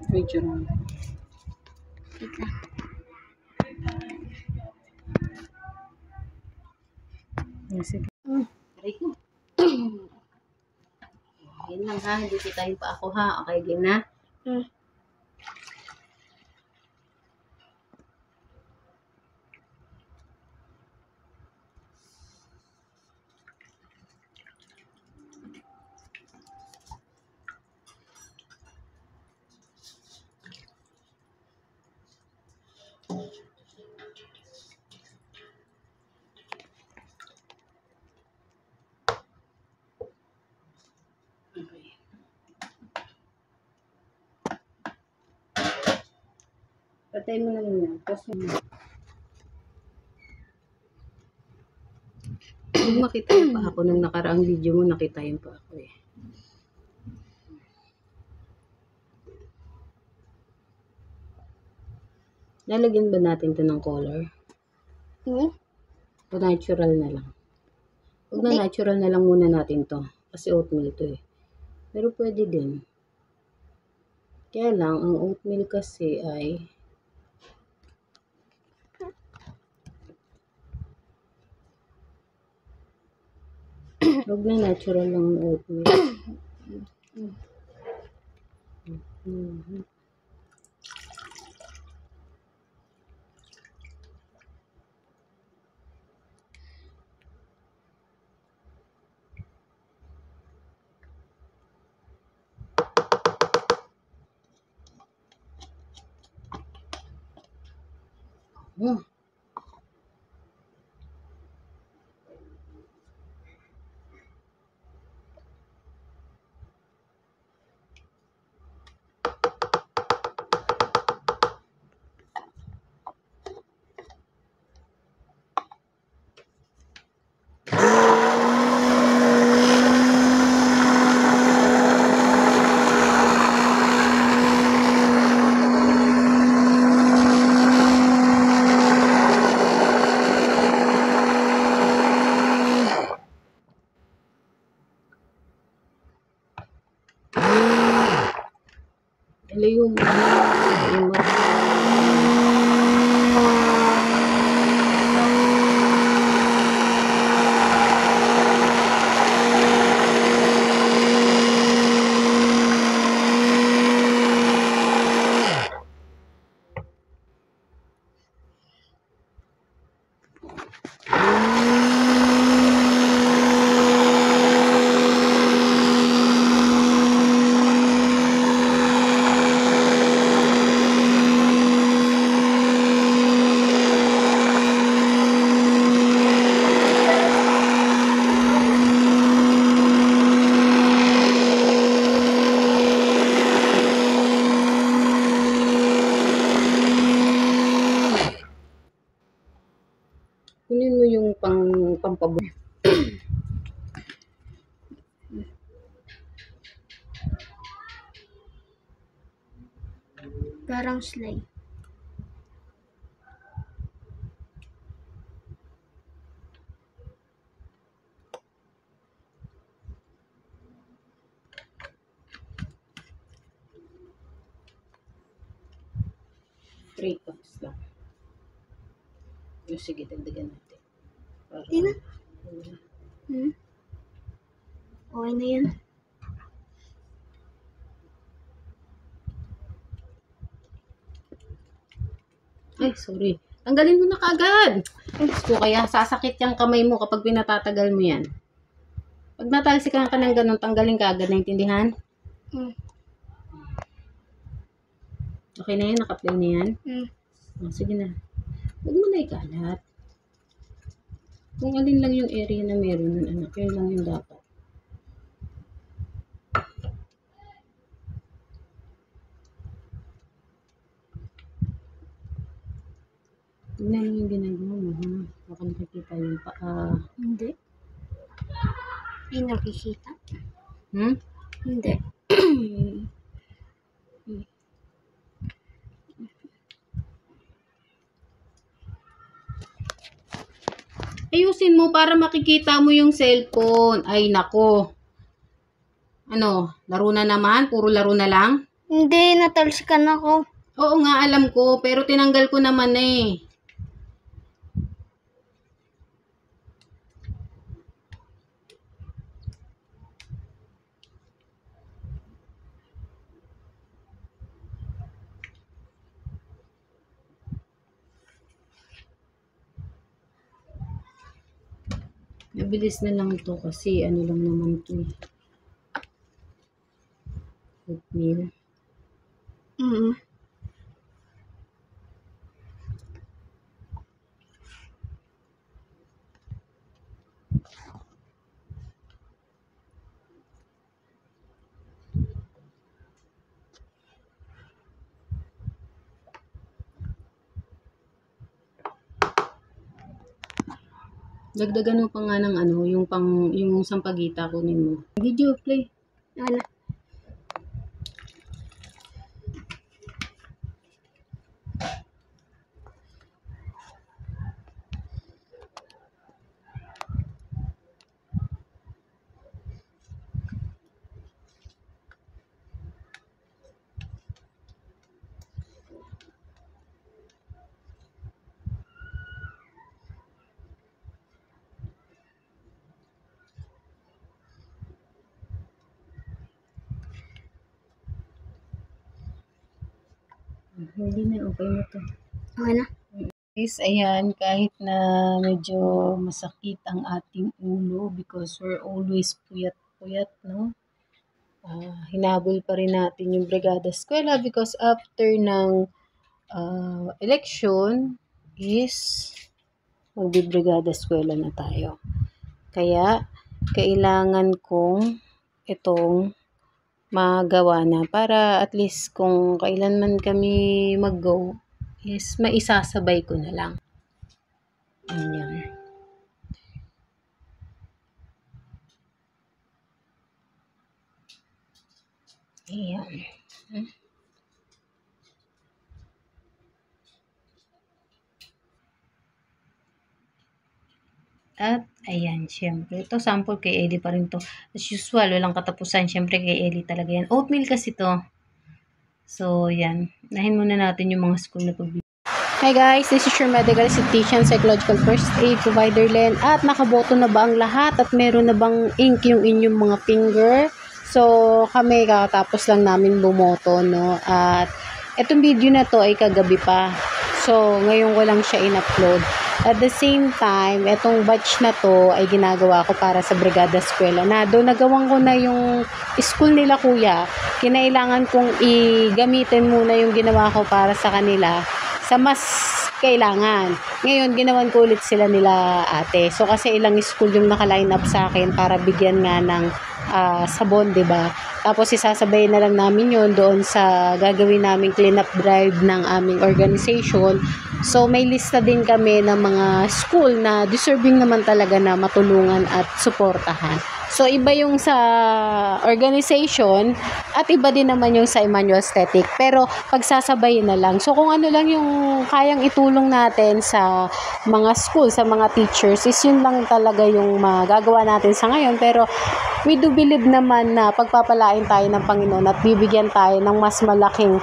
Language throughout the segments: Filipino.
Video mo. Wait lang. Sige. Aray ko. Yan lang ha, hindi kita pa ako ha. Okay, game na? Okay. Patay mo na muna. Pause mo. Kung makita yung pa ako nung nakaraang video mo, nakita yung pa ako eh. Lalagyan ba natin ito ng color? O natural na lang? Huwag na natural na lang muna natin to. Kasi oatmeal to eh. Pero pwede din. Kaya lang, ang oatmeal kasi ay huwag na natural lang ang oatmeal. Layo mo. Kunin mo yung pampabo. Parang slide. Three cups lang. Yung sige, dagdagan natin. Hindi na. Okay na yan. Ay, sorry. Tanggalin mo na kaagad. So, kaya sasakit yung kamay mo kapag pinatatagal mo yan. Pag natalsikan ka ng ganun, tanggalin kaagad. Naintindihan? Okay na yan? Naka-play na yan? Oh, sige na. Huwag mo na ikalat. Kung alin lang yung area na meron nun, anak, yun lang yung dapat. Yun na yung ginagawa mo, ha? Baka nakikita yung paa. Hindi. Ay, nakikita? Hindi. Ayusin mo para makikita mo yung cellphone. Ay, nako. Ano, laro na naman? Puro laro na lang? Hindi, natalsikan ako. Oo nga, alam ko. Pero tinanggal ko naman eh. Mabilis na lang to kasi ano lang naman to eh. Oatmeal. Dagdagan mo pa nga ng ano, yung sampagita kunin mo. Video play. Ano? Hindi na, okay na to. Okay na? Guys, ayan, kahit na medyo masakit ang ating ulo because we're always puyat-puyat, no? Hinabol pa rin natin yung Brigada Eskwela because after ng election is magbibrigada eskwela na tayo. Kaya, kailangan kong itong magawa na para at least kung kailan man kami mag-go is maisasabay ko na lang. Ayan. Ayan. At, ayan, syempre. Ito, sample kay Ellie pa rin to. As usual, walang katapusan. Syempre, kay Ellie talaga yan. Oatmeal kasi to. So, yan. Nahin muna natin yung mga school na pagbibigay. Hi guys, this is your medical esthetician, psychological first aid provider Len. At nakaboto na ba ang lahat? At meron na bang ink yung inyong mga finger? So, kami kakatapos lang namin bumoto, no? At, etong video na to ay kagabi pa. So, ngayon ko lang siya in-upload. At the same time, etong batch na to ay ginagawa ko para sa Brigada Eskwela. Na doon nagawang ko na yung school nila kuya. Kinailangan kong igamitin muna yung ginawa ko para sa kanila sa mas kailangan. Ngayon, ginawan ko ulit sila nila ate. So, kasi ilang school yung naka-line up sa akin para bigyan nga ng sabon, diba? Tapos, isasabay na lang namin yun doon sa gagawin naming cleanup drive ng aming organization. So, may lista din kami ng mga school na deserving naman talaga na matulungan at suportahan. So, iba yung sa organization at iba din naman yung sa Emmanuel Aesthetic. Pero, pagsasabayin na lang. So, kung ano lang yung kayang itulong natin sa mga school, sa mga teachers, is yun lang talaga yung magagawa natin sa ngayon. Pero, we do believe naman na pagpapalain tayo ng Panginoon at bibigyan tayo ng mas malaking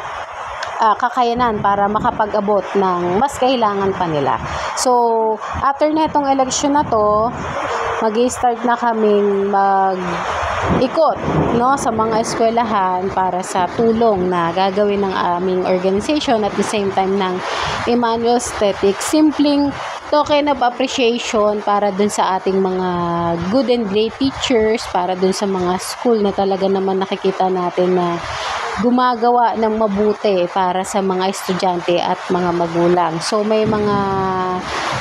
kakayanan para makapag-abot ng mas kailangan pa nila. So, after na itong election na to, mag-i-start na kaming mag-ikot, no, sa mga eskwelahan para sa tulong na gagawin ng aming organization at the same time ng Emmanuel Aesthetic. Simpleng token of appreciation para dun sa ating mga good and great teachers, para dun sa mga school na talaga naman nakikita natin na gumagawa ng mabuti para sa mga estudyante at mga magulang. So, may mga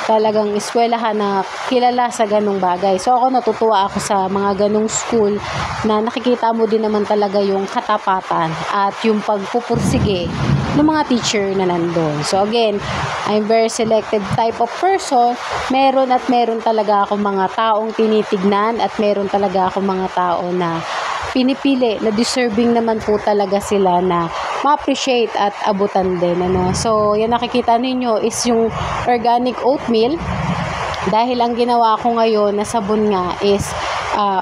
talagang eskwelahan na kilala sa ganung bagay. So, ako natutuwa ako sa mga ganung school na nakikita mo din naman talaga yung katapatan at yung pagpupursige ng mga teacher na nandun. So, again, I'm very selected type of person. Meron talaga ako mga taong tinitignan at meron talaga ako mga tao na pinipili na deserving naman po talaga sila na ma-appreciate at abutan din. Ano? So, yan nakikita ninyo is yung organic oatmeal. Dahil ang ginawa ko ngayon na sabon nga is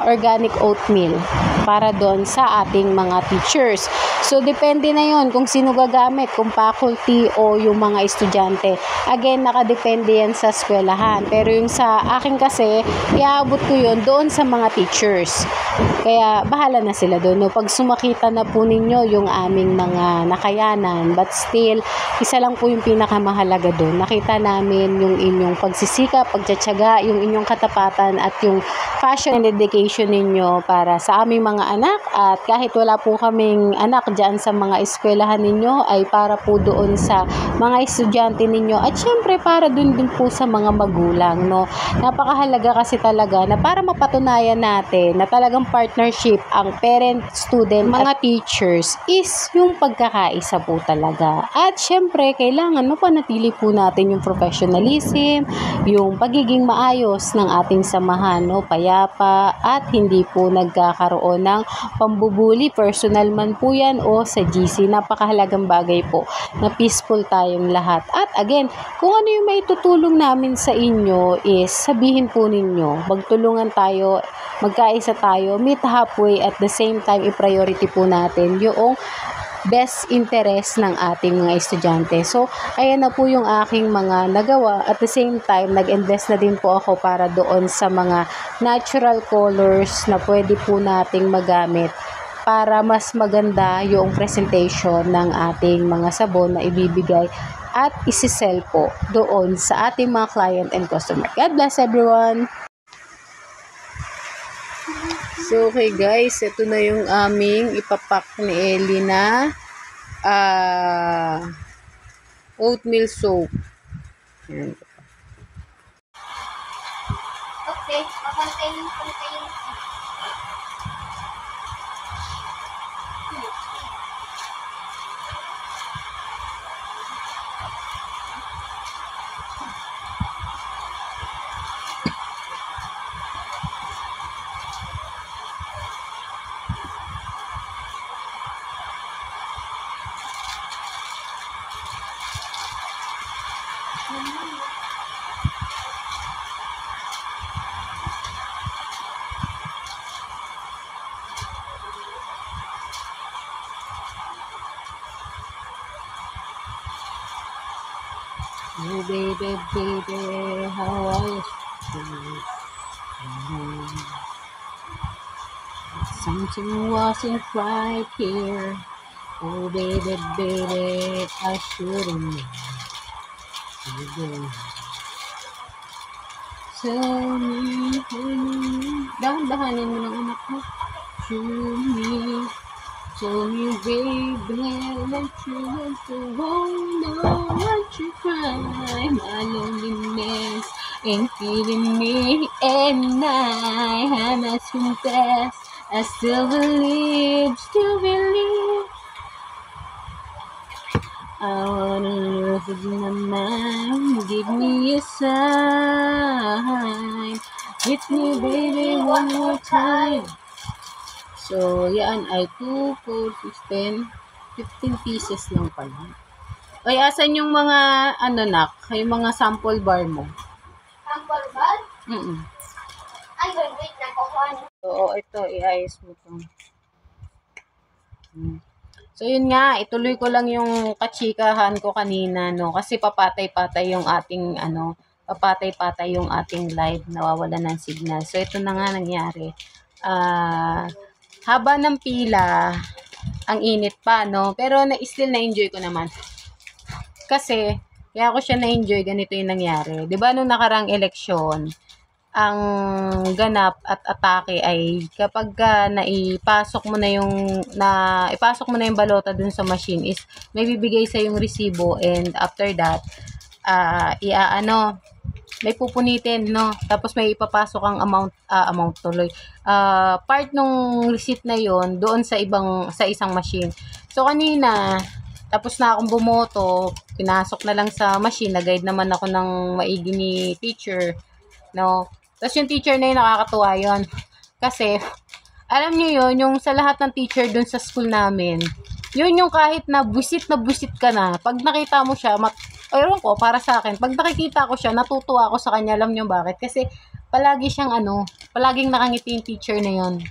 organic oatmeal. para doon sa ating mga teachers. So, depende na yon kung sino gagamit, kung faculty o yung mga estudyante. Again, nakadepende yan sa eskwelahan. Pero yung sa akin kasi, iaabot ko yun doon sa mga teachers. Kaya, bahala na sila doon. No? Pag sumakita na po ninyo yung aming mga nakayanan, but still, isa lang po yung pinakamahalaga doon. Nakita namin yung inyong pagsisikap, pagtsatsaga, yung inyong katapatan at yung passion and dedication ninyo para sa aming mga anak. At kahit wala po kaming anak dyan sa mga eskwelahan ninyo, ay para po doon sa mga estudyante ninyo at syempre para doon din po sa mga magulang, no? Napakahalaga kasi talaga na para mapatunayan natin na talagang partnership ang parent, student, mga teachers is yung pagkakaisa po talaga. At syempre, kailangan mapanatili po natin yung professionalism, yung pagiging maayos ng ating samahan, no? Payapa at hindi po nagkakaroon ng pambubuli, personal man po yan o sa GC. Napakahalagang bagay po na peaceful tayong lahat. At again, kung ano yung may tutulong namin sa inyo is sabihin po ninyo, magtulungan tayo, magkaisa tayo, meet halfway, at the same time i-priority po natin yung best interest ng ating mga estudyante. So, ayan na po yung aking mga nagawa. At the same time, nag-invest na din po ako para doon sa mga natural colors na pwede po nating magamit para mas maganda yung presentation ng ating mga sabon na ibibigay at isisell po doon sa ating mga client and customer. God bless everyone! So, okay guys, ito na yung aming ipapak ni Ellie na oatmeal soap. Ayan. Okay, papantayin. Oh baby, baby, how are you? Something wasn't right here. Oh baby, baby, I shouldn't. Tell me, dahan-dahanin mo ng anak mo. Tell me, baby, that you want to hold on, what you cry. My loneliness ain't feeling me, and I must confess, I still believe. I wanna lose my mind, give me a sign. Hit me, baby, one more time. So, yan ay 2, 4, 6, 10, 15 pieces lang pala. Ay, asan yung mga, yung mga sample bar mo? Sample bar? Ay, wait na ko. Oo, ito, iayos mo ito. So, yun nga, ituloy ko lang yung kachikahan ko kanina, no? Kasi papatay-patay yung ating, papatay-patay yung ating live, nawawala ng signal. So, ito na nga nangyari. Haba ng pila, ang init pa, no? Pero still na-enjoy ko naman. Kasi, kaya ko siya na-enjoy, ganito yung nangyari. Diba nung nakarang eleksyon, ang ganap at atake ay kapag ipasok mo na yung balota dun sa machine is may bibigay sa yung resibo, and after that may pupunitin, no, tapos may ipapasok ang amount tuloy, part nung receipt na yon doon sa isang machine. So kanina tapos na akong bumoto, pinasok na lang sa machine, nag-guide naman ako ng maigi ni teacher, no. Tapos yung teacher na yun, nakakatuwa yun. Kasi, alam nyo yun, yung sa lahat ng teacher dun sa school namin, yun yung kahit na busit ka na, pag nakita mo siya, ewan ko, para sa akin, pag nakikita ko siya, natutuwa ako sa kanya. Alam nyo bakit? Kasi, palaging nakangiti yung teacher na yun.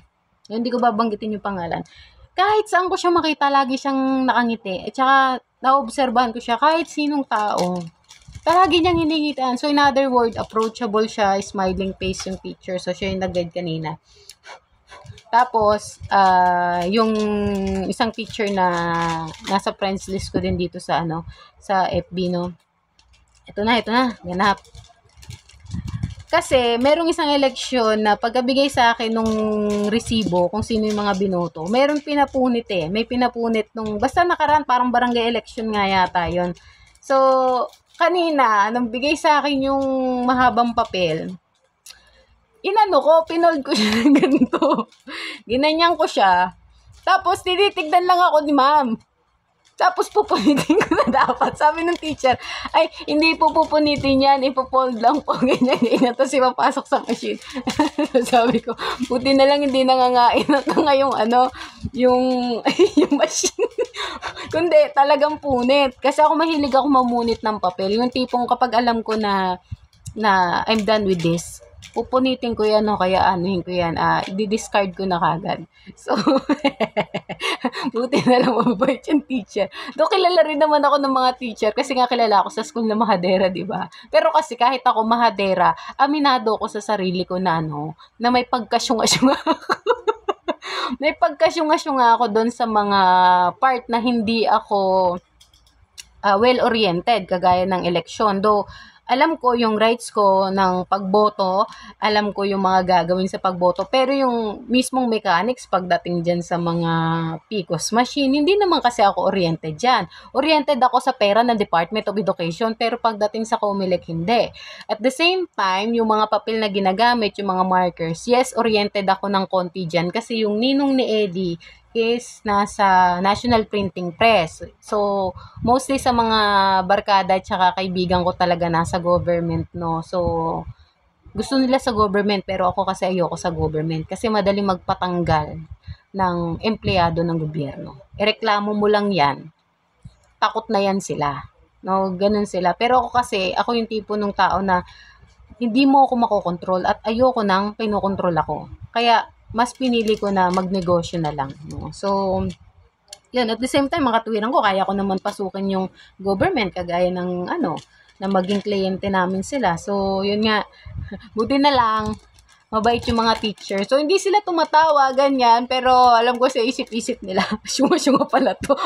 Hindi ko babanggitin yung pangalan. Kahit saan ko siya makita, lagi siyang nakangiti. At saka, naobserbahan ko siya, kahit sinong tao, palagi niyang hiningitan. So, in other word, approachable siya, smiling face yung picture. So, siya yung nag-guide kanina. Tapos, yung isang picture na nasa friends list ko din dito sa, sa FB, no? Ito na, ganap. Kasi, merong isang eleksyon na pagkabigay sa akin nung resibo, kung sino yung mga binoto, meron pinapunit eh. May pinapunit nung, basta nakaraan, parang barangay election nga yata yon. So, kanina, nang bigay sa akin yung mahabang papel, pinold ko siya ng ganito. Ginanyan ko siya. Tapos, tinitignan lang ako ni ma'am. Tapos, pupunitin ko na dapat. Sabi ng teacher, ay, hindi po pupunitin yan. Ipopold lang po. Ganyan. Tapos, ipapasok sa machine. Sabi ko, buti na lang hindi nangangain na yung yung machine. Kundi, talagang punit. Kasi ako mahilig ako mamunit ng papel. Yung tipong kapag alam ko na I'm done with this, pupunitin ko yan o kaya anuhin ko yan, i-discard ko na kagad. So, buti na lang mabait yung teacher. Doon kilala rin naman ako ng mga teacher kasi nga kilala ako sa school na mahadera, di ba? Pero kasi kahit ako mahadera, aminado ako sa sarili ko na na may pagkasyunga-syunga ako. May pagkasyunga-syunga ako doon sa mga part na hindi ako well-oriented, kagaya ng eleksyon. Though, alam ko yung rights ko ng pagboto, alam ko yung mga gagawin sa pagboto, pero yung mismong mechanics pagdating dyan sa mga PCOS machine, hindi naman kasi ako oriented dyan. Oriented ako sa pera ng Department of Education, pero pagdating sa COMELEC, hindi. At the same time, yung mga papel na ginagamit, yung mga markers, yes, oriented ako ng konti dyan, kasi yung ninong ni Eddie is nasa National Printing Press. So, mostly sa mga barkada at saka kaibigan ko talaga nasa government, no. So, gusto nila sa government pero ako kasi ayoko sa government kasi madali magpatanggal ng empleyado ng gobyerno. Ireklamo mo lang yan, takot na yan sila. No, ganun sila. Pero ako kasi, ako yung tipo ng tao na hindi mo ako makokontrol at ayoko nang pinokontrol ako. Kaya, mas pinili ko na magnegosyo na lang. No? So, yun. At the same time, makatuwiran ko, kaya ko naman pasukin yung government, kagaya ng, na maging kliyente namin sila. So, yun nga, buti na lang, mabait yung mga teacher. So, hindi sila tumatawa, ganyan, pero alam ko sa isip-isip nila, syunga-syunga pala to.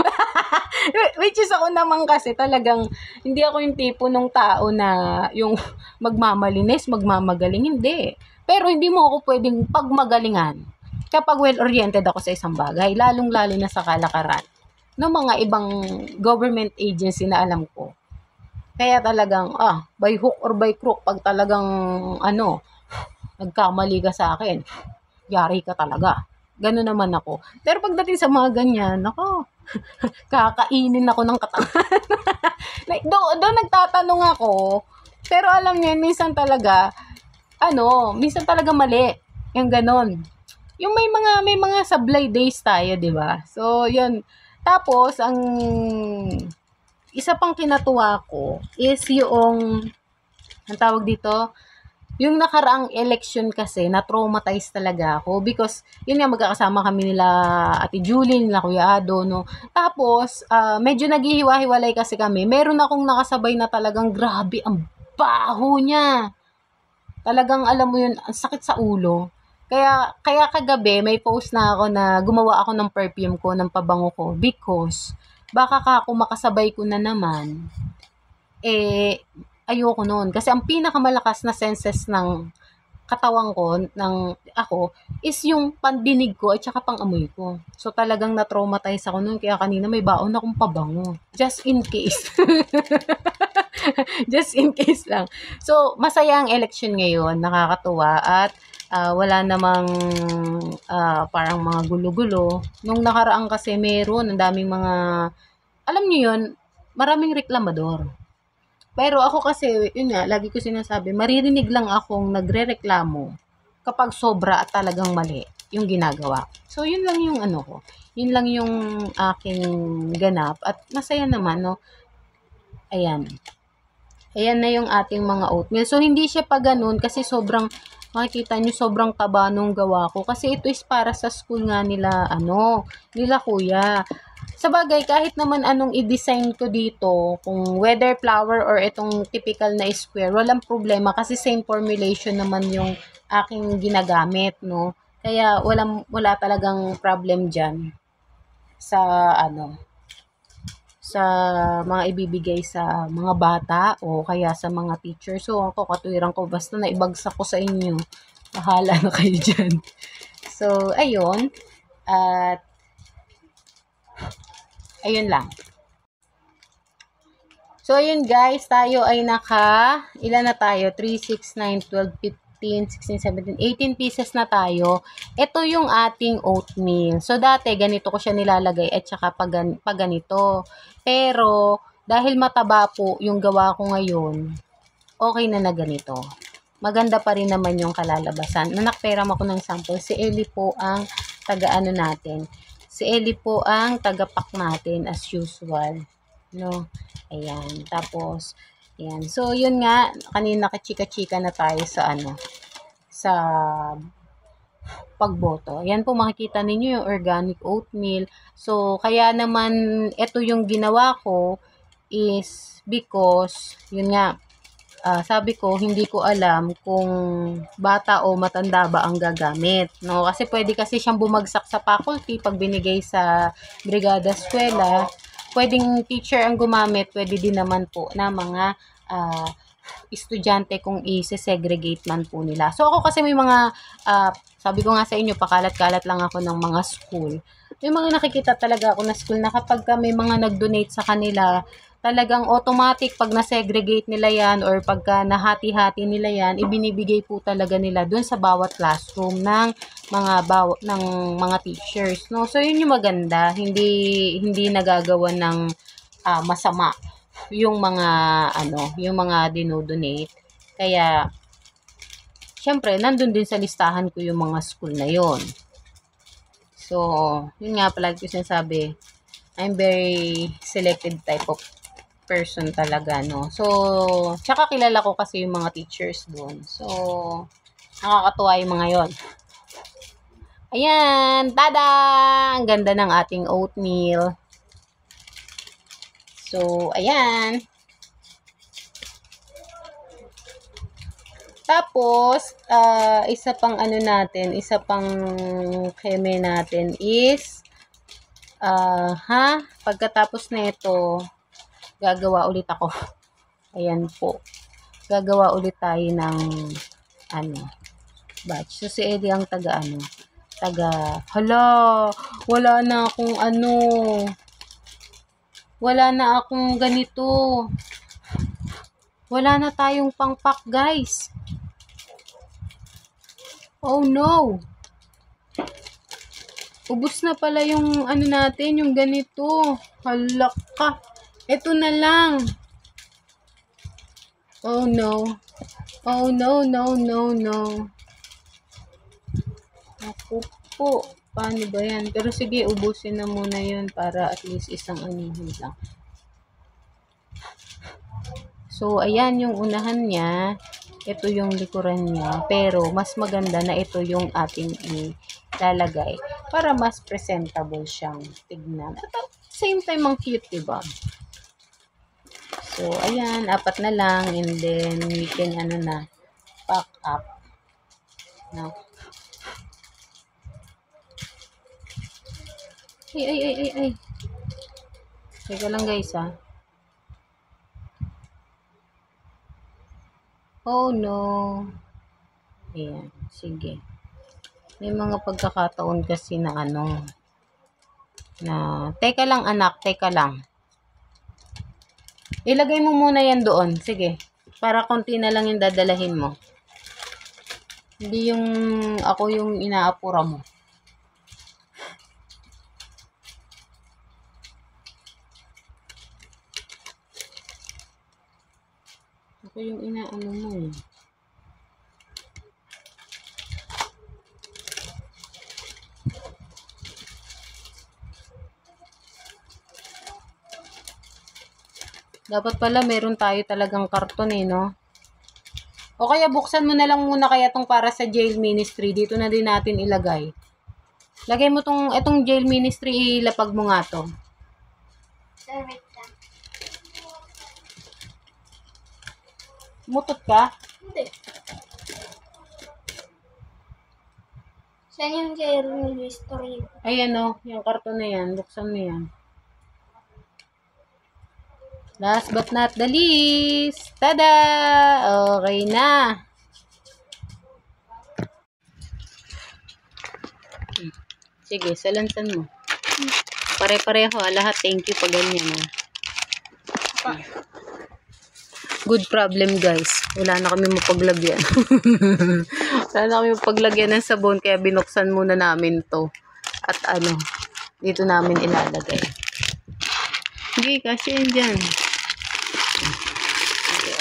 Which is ako naman kasi talagang, hindi ako yung tipo ng tao na yung magmamalinis, magmamagaling, hindi. Pero hindi mo ako pwedeng pagmagalingan kapag well-oriented ako sa isang bagay, lalong-lalo na sa kalakaran ng mga ibang government agency na alam ko. Kaya talagang, by hook or by crook, pag talagang, nagkamali ka sa akin, yari ka talaga. Gano'n naman ako. Pero pagdating sa mga ganyan, kakainin ako ng katawan. Doon nagtatanong ako, pero alam niyo, minsan talaga mali. Yung ganon. Yung may mga sablay days tayo, di ba? So, yun. Tapos, ang isa pang kinatuwa ko is yung, ang tawag dito, yung nakaraang election kasi, na-traumatize talaga ako because, yun nga, magkakasama kami nila Ate Julie, nila Kuya Ado, no? Tapos, medyo naghihiwa-hiwalay kasi kami. Meron akong nakasabay na talagang grabe, ang baho niya. Talagang alam mo yun, ang sakit sa ulo. Kaya kagabi may post na ako na gumawa ako ng perfume ko, ng pabango ko because baka kung makasabay ko na naman, ayoko noon. Kasi ang pinakamalakas na senses ng katawan ko, is yung pandinig ko at saka pangamoy ko. So talagang na-traumatize ako noon. Kaya kanina may baon akong pabango. Just in case. Just in case lang. So, masaya ang election ngayon, nakakatuwa at wala namang parang mga gulo-gulo. Nung nakaraan kasi meron, ang daming mga, alam niyo yun, maraming reklamador. Pero ako kasi, yun nga, lagi ko sinasabi, maririnig lang akong nagre-reklamo kapag sobra at talagang mali yung ginagawa. So, yun lang yung ko. Yun lang yung aking ganap. At masaya naman, no? Ayan. Ayan na yung ating mga oatmeal. So, hindi siya pa ganun kasi sobrang Makikita nyo sobrang taba nung gawa ko. Kasi ito is para sa school nga nila, nila kuya. Sabagay, kahit naman anong i-design ko dito, kung whether flower or itong typical na square, walang problema kasi same formulation naman yung aking ginagamit, no? Kaya wala talagang problem dyan sa sa mga ibibigay sa mga bata o kaya sa mga teacher. So, ako katwiran ko, basta naibagsak ko sa inyo, bahala na kayo dyan. So, ayun. At, ayun lang. So, ayun guys, tayo ay ilan na tayo? 3, 6, 9, 12, 15, 16, 17, 18 pieces na tayo. Ito yung ating oatmeal. So, dati, ganito ko siya nilalagay at saka pag ganito. Pero, dahil mataba po yung gawa ko ngayon, okay na ganito. Maganda pa rin naman yung kalalabasan. Nanakperam ako ng sample. Si Ellie po ang taga-ano natin. Si Ellie po ang taga-pack natin as usual. No? Ayan. Tapos, ayan. So, yun nga. Kanina kachika-chika na tayo sa sa pagboto. Ayan po, makikita ninyo yung organic oatmeal. So, kaya naman, ito yung ginawa ko is because, yun nga, sabi ko, hindi ko alam kung bata o matanda ba ang gagamit. No? Kasi pwede kasi siyang bumagsak sa faculty pag binigay sa brigada eskwela. Pwedeng teacher ang gumamit, pwede din naman po na mga estudyante kung i-segregate man po nila. So ako kasi may mga, sabi ko nga sa inyo, pakalat-kalat lang ako ng mga school. May mga nakikita talaga ako na school na kapag may mga nag-donate sa kanila, talagang automatic pag na-segregate nila yan or pagka nahati-hati nila yan, ibinibigay po talaga nila dun sa bawat classroom ng mga teachers, no? So yun yung maganda, hindi nagagawa ng masama yung mga yung mga dinodonate. Kaya syempre nandun din sa listahan ko yung mga school na yon. So, yun nga pala ko sinasabi, I'm very selected type of person talaga, no? So, tsaka kilala ko kasi yung mga teachers doon. So, nakakatuwa yung mga yon. Ayan, tada! Ang ganda ng ating oatmeal. So, ayan. Tapos, isa pang isa pang keme natin is, pagkatapos na ito, gagawa ulit ako. Ayan po. Gagawa ulit tayo ng, batch. So, si Eddie ang wala na akong wala na akong ganito. Wala na tayong pang-pack, guys. Oh no! Ubus na pala yung natin, yung ganito. Hala ka. Ito na lang. Oh no. Oh no, no, no, no. Ako po. Paano ba yan? Pero sige, ubusin na muna yun para at least isang anihin lang. So, ayan yung unahan niya. Ito yung likuran niya. Pero, mas maganda na ito yung ating ilalagay para mas presentable siyang tignan. At same time, ang cute, diba? So, ayan. 4 na lang. And then, we can, pack up. No? Ay. Teka lang, guys, Oh, no. Ayan. Sige. May mga pagkakataon kasi na teka lang anak, teka lang. Ilagay mo muna yan doon. Sige. Para konti na lang yung dadalahin mo. Hindi yung ako yung inaapura mo. Ako yung inaano mo eh. Dapat pala meron tayo talagang karton no? O kaya buksan mo na lang muna kaya tong para sa jail ministry. Dito na din natin ilagay. Lagay mo itong jail ministry, ilapag mo nga to. Wait lang. Mutot ka? Hindi. Saan yung jail history? Ayan o, yung karton na yan. Buksan mo yan. Last but not the least. Tada! Okay na. Sige, salansan mo. Pare-pareho lahat. Thank you pa ganyan Good problem guys. Wala na kami mapaglagyan. Wala na kami mapaglagyan ng sabon kaya binuksan muna namin to. At dito namin ilalagay. Sige, kasi yan dyan.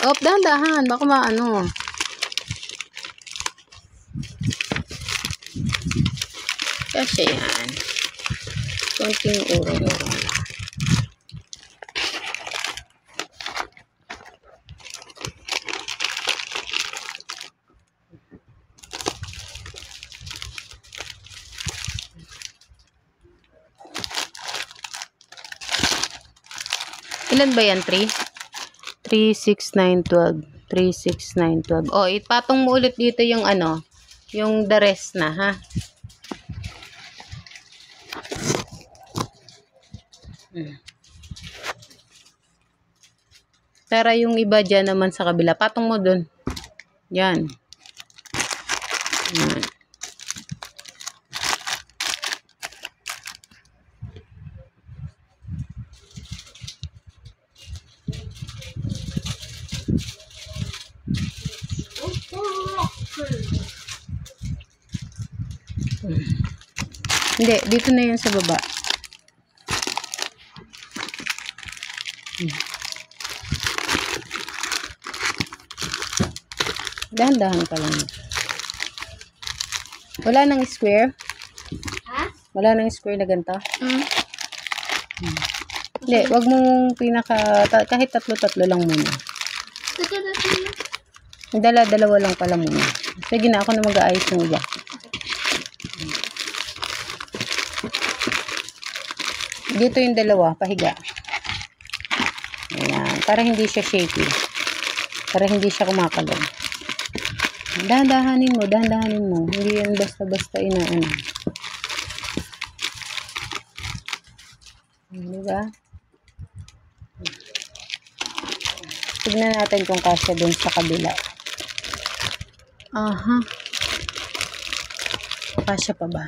Op, dahan-dahan. Baka maano. Kasi yan. Konting urong-urong. Ilan ba yan? 3? 3, 6, 9, 12. 3, 6, 9, 12. Oh, ipatong mo ulit dito yung yung the rest na, ha? Tara yung iba dyan naman sa kabila. Patong mo dun. Yan. Yan. Hindi, dito na yan sa baba. Dahan-dahan pa lang. Wala nang square? Ha? Wala nang square na ganito? Hindi, wag mong kahit tatlo-tatlo lang muna. Dalawa lang pala muna. Sige na, ako na mag-aayos ng iba. Dito yung dalawa, pahiga. Ayan, para hindi siya shaky. Para hindi siya kumakalog. Dahan-dahanin mo. Hindi yan basta-basta inaano. Diba? Tignan natin kung kasya dun sa kabila. Aha. Kasya pa ba?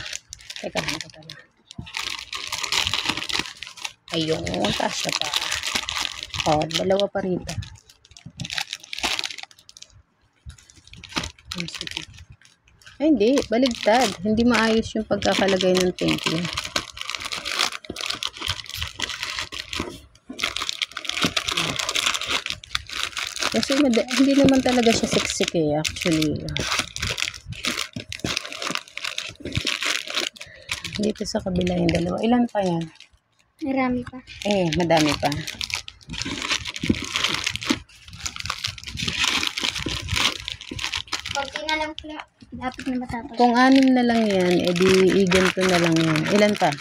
Teka lang. Ayun, kasya pa. Oh, dalawa pa rito. Ay, hindi. Baligtad. Hindi maayos yung pagkakalagay ng thank you. Kasi hindi naman talaga siya siksik actually. Dito sa kabila yung dalawa. Ilan pa yan? Marami pa. Madami pa. Konti na lang pala. Dapat na matapos. Kung 6 na lang yan, edi ganito na lang yan. Ilan pa?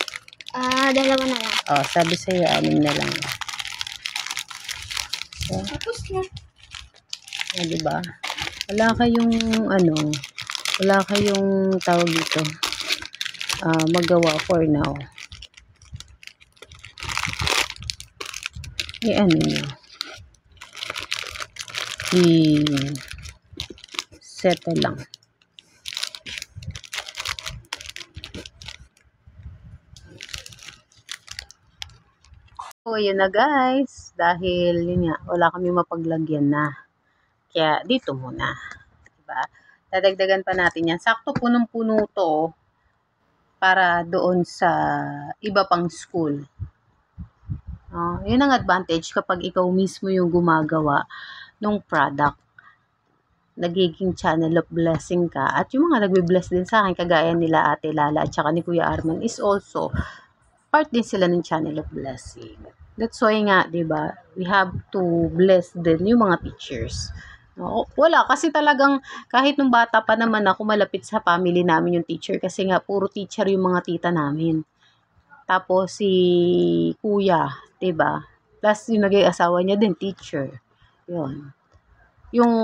2 na lang. Oh, sabi sa'yo, 6 na lang. So, Tapos na. diba? Wala kayong tawag dito. Magawa for now. Nyo. Settle lang. So, yun na guys. Dahil, yun nga, wala kami mapaglagyan na. Kaya, dito muna. Diba? Dadagdagan pa natin yan. Sakto, punong-puno to para doon sa iba pang school. Yun ang advantage kapag ikaw mismo yung gumagawa ng product. Nagiging channel of blessing ka. At yung mga nagbe-bless din sa akin, kagaya nila Ate Lala at saka ni Kuya Arman, is also part din sila ng channel of blessing. That's why nga, diba, we have to bless din yung mga teachers. Oo, wala, kasi talagang kahit nung bata pa naman ako, malapit sa family namin yung teacher kasi nga puro teacher yung mga tita namin. Tapos si kuya, 'di ba? Plus yung naging asawa niya din teacher. 'Yun. Yung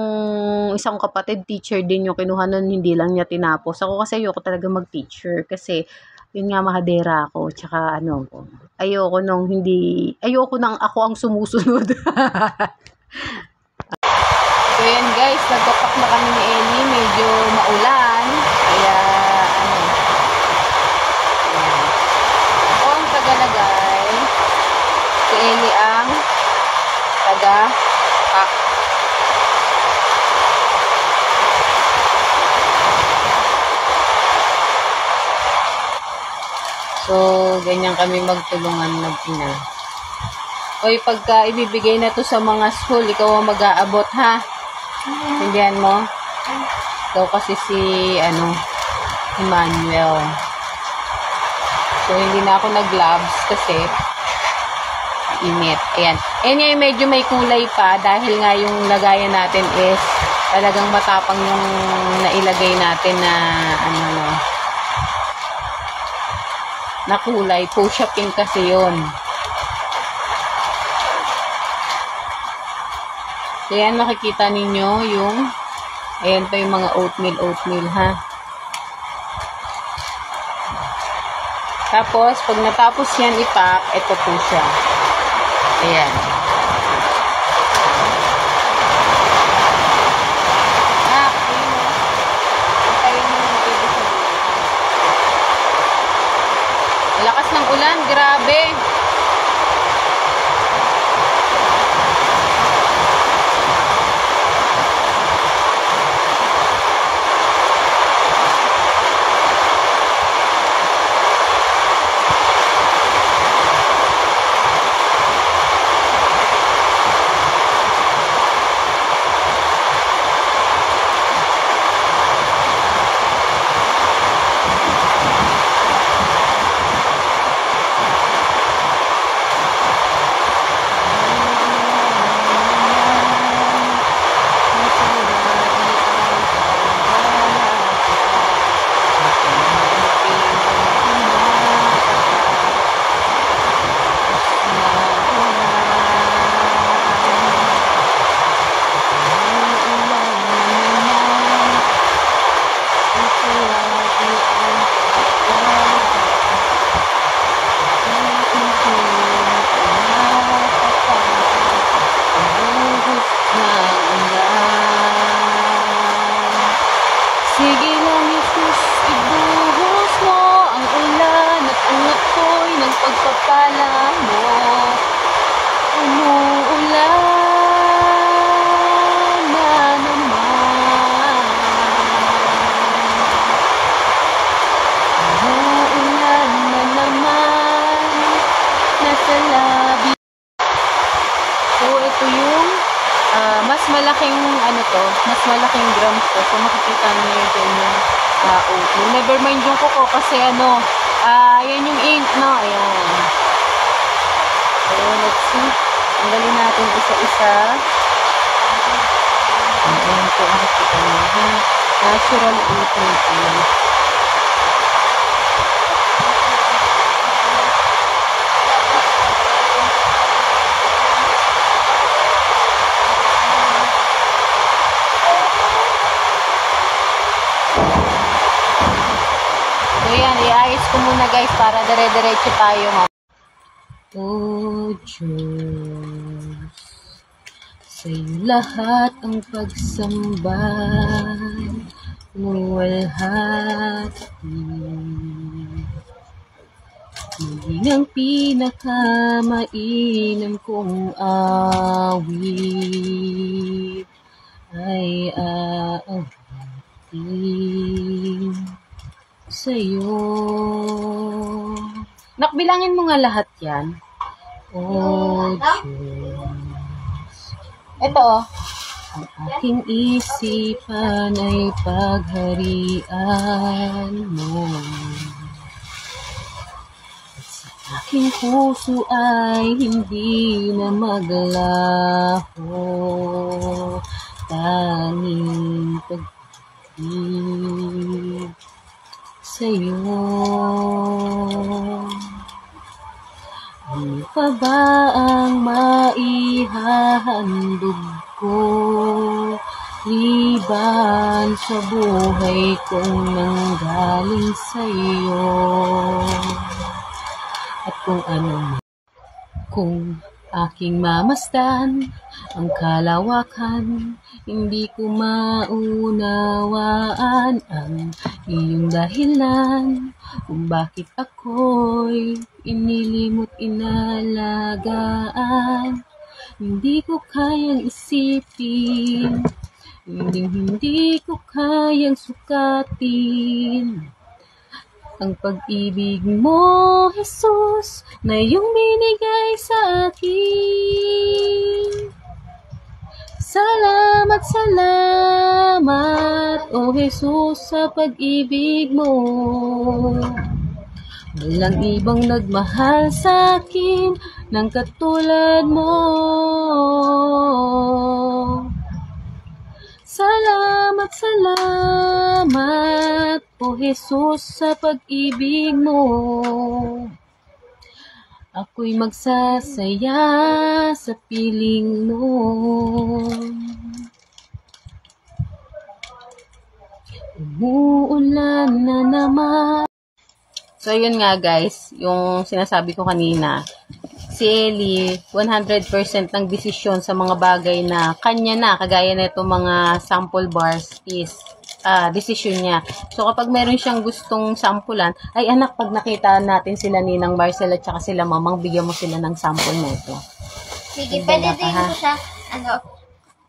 isang kapatid teacher din yung kinuha nun, hindi lang niya tinapos. Ako kasi ayoko talaga mag-teacher kasi yun nga mahadera ako, tsaka ano, ayoko nang ako ang sumusunod. So yan guys, nagpapak na kami ni Ellie, medyo maulan, kaya ano, ayan. Ako ang tagalagay, si Ellie ang taga-pack. So, ganyan kami magtulungan mag-ina. Oy, pagka ibibigay na to sa mga school, ikaw ang mag-aabot, ha? Hindihan mo? Ikaw kasi si, Emmanuel. So, hindi na ako nag-gloves kasi init. Ayan. Anyway, medyo may kulay pa dahil nga yung lagayan natin is talagang matapang yung nailagay natin na, na kulay. Fuchsia pink kasi yun. So, yan, makikita ninyo yung, ayan pa yung mga oatmeal, ha. Tapos, pag natapos yan ipack, ito po siya. Ayan. Lakas ng ulan, grabe. Sige lang, Jesus, ibuhos mo ang ulan at ang apoy ng pagpapala mo. Umuulan na naman. Umuulan na naman. Nasa labi. So, ito yung mas malaking mas malaking grams to. So, makikita niyo dyan yung oatmeal. Never mind yung coco kasi yan yung ink, no? Ayan. So, let's see. Tanggalin natin isa-isa. Ayan po, makikita niyo. Natural oatmeal. So yan, iayos ko muna guys para dire-diretso tayo. Oh Diyos, sa'yo lahat ang pagsamba, luwalhati. Maging ang pinakamainam kong awit ay aawitin sa'yo. Nakbilangin mo nga lahat yan. Oh Diyos. Ito ang aking isipan ay pagharian mo. At sa aking puso ay hindi na maglaho tanging pag-ibig sa'yo. Ano pa ba ang maihahandog ko liban sa buhay kong nanggaling sa'yo? At kung ano man, kung aking mamasdan ang kalawakan, hindi ko maunawaan ang iyong dahilan kung bakit ako'y inilimot inalagaan. Hindi ko kayang isipin, hindi ko kayang sukatin ang pag-ibig mo, Jesus, na iyong binigay sa akin. Salamat, salamat, O Jesus, sa pag-ibig mo. Walang ibang nagmahal sa akin ng katulad mo. Salamat, salamat, O Jesus, sa pag-ibig mo. Ako'y magsasaya sa piling mo. Umuulan na naman. So, yun nga guys, yung sinasabi ko kanina. Si Ellie, 100% ng desisyon sa mga bagay na kanya na, kagaya na itong mga sample bars is desisyon niya. So, kapag meron siyang gustong sampulan, ay anak, pag nakita natin sila Ninang Marcel at saka sila Mamang, bigyan mo sila ng sample na ito. Sige, pwede din ko siya,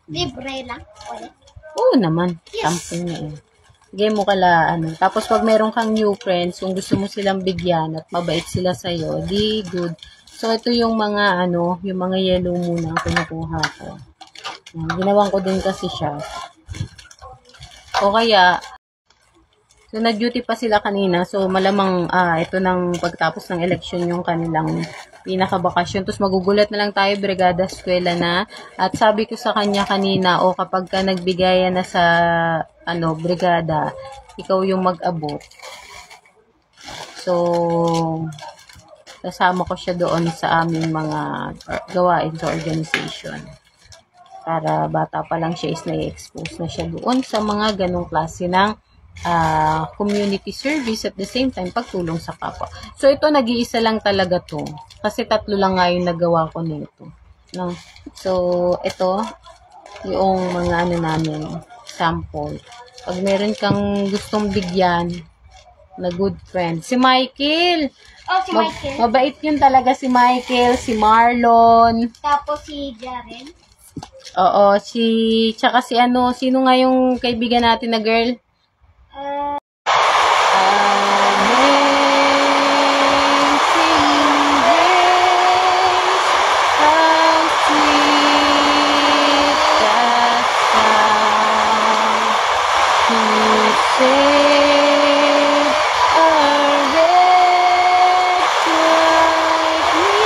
libre lang. Oo naman, sample niya eh. Bigyan mo kala, Tapos, pag meron kang new friends, kung gusto mo silang bigyan at mabait sila sa'yo, di good. So, ito yung mga, yung mga yellow muna ang kinukuha ko. Yan, ginawan ko din kasi siya. O kaya, so nag-duty pa sila kanina, so malamang ito nang pagtapos ng eleksyon yung kanilang pinakabakasyon. Tapos magugulat na lang tayo, brigada eskwela na. At sabi ko sa kanya kanina, kapag ka nagbigayan na sa brigada, ikaw yung mag-abot. So, kasama ko siya doon sa aming mga gawain sa organization. Para bata pa lang siya is na-expose na siya doon sa mga ganong klase ng community service at the same time pagtulong sa kapwa. So ito nag-iisa lang talaga to kasi 3 lang nga yung nagawa ko nito, no? So ito yung mga namin sample. Pag meron kang gustong bigyan na good friend, si Michael. Oh, si Michael. Mabait yun talaga si Michael, si Marlon. Tapos si Jaren. Oo, tsaka si sino nga yung kaibigan natin na girl? Amazing grace, how sweet the sound to save a wretch like me.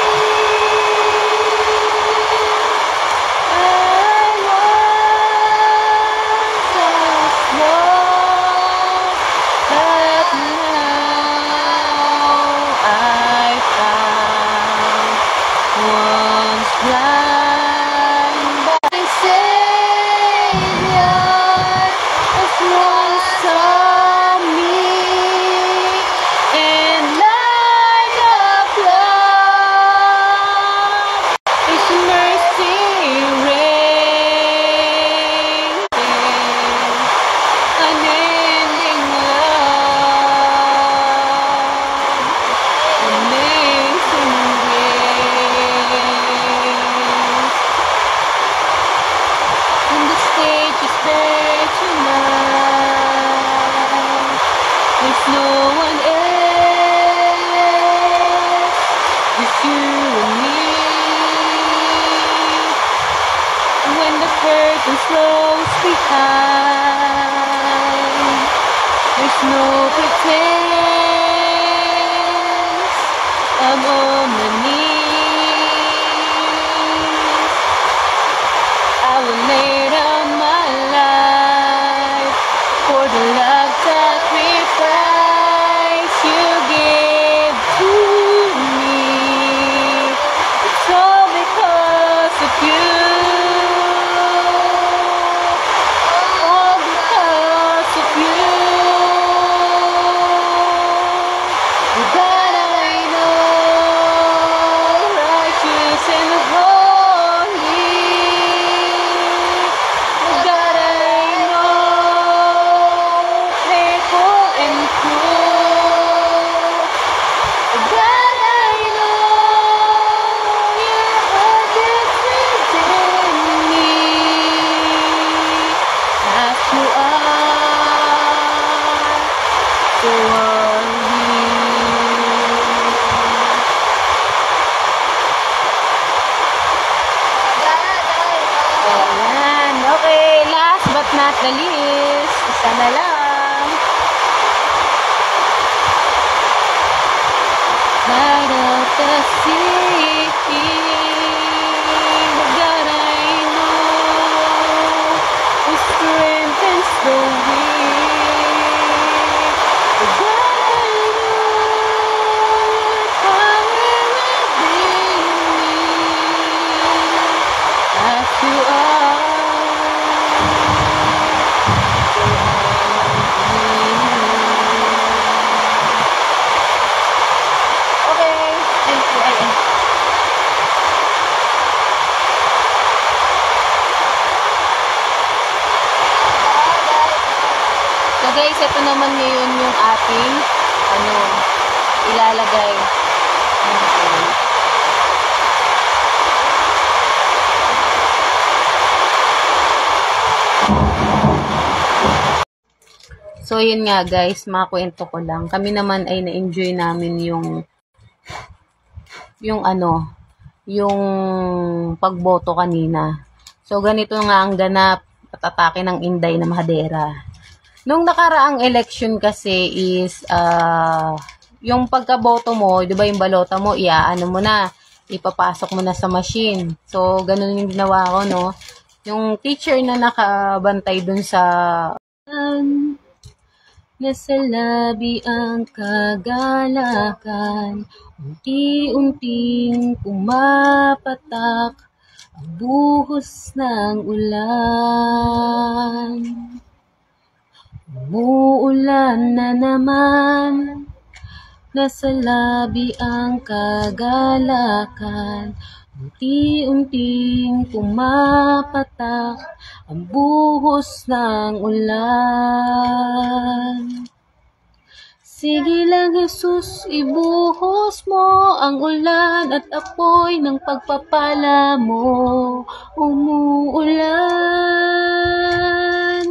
Curtain slows behind. There's no pretense. I'm on my knees. I will lay down my Ayan. Okay, last but not the least. Isa na lang. Light of the city, God I know, who strengthens the weak. God I know, power within me, as you are. Okay, thank you. So guys, ito naman ngayon yung ating ilalagay. Okay. So yun nga guys, makakwento ko lang. Kami naman ay na-enjoy namin yung pagboto kanina. So ganito nga ang ganap at atake ng Inday na Mahadera. Nung nakaraang election kasi is yung pagkaboto mo, 'di ba yung balota mo, iaano mo na, ipapasok mo na sa machine. So ganun yung ginawa ko, no. Yung teacher na nakabantay dun sa nasa labi ang kagalakan, unti-unting pumapatak ang buhos ng ulan. Umuulan na naman, nasa labi ang kagalakan, unti-unting pumapatak ang buhos ng ulan. Sige lang, Jesus, ibuhos mo ang ulan at apoy ng pagpapala mo. Umuulan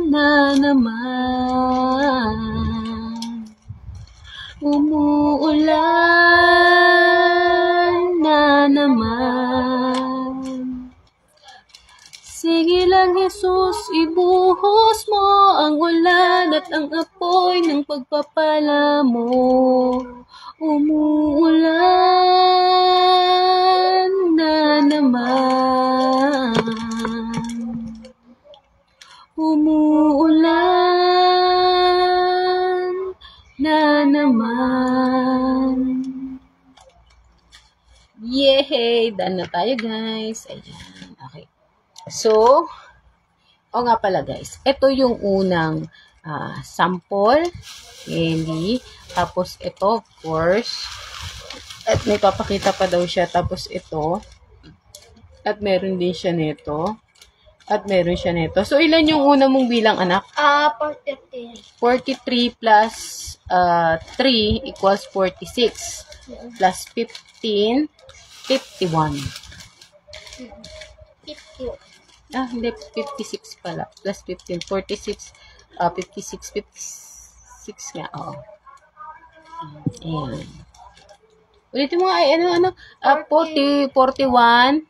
na naman. Umuulan na naman. Sige lang, Jesus, ibuhos mo ang ulan at ang apoy ng pagpapala mo. Umuulan na naman. Umuulan na naman. Yay! Done na tayo, guys. Ayan. Okay. So, nga pala guys, ito yung unang sample, candy, tapos ito, of course, at may papakita pa daw siya, tapos ito, at meron din siya nito, at meron siya nito. So, ilan yung una mong bilang, anak? 43. 43 plus 3 equals 46, plus 15, 51. 50. Hindi, 56 pala. Plus 15, 46, 56, 56 nga, oo. Ayan. Ulitin mo nga, 40, 41.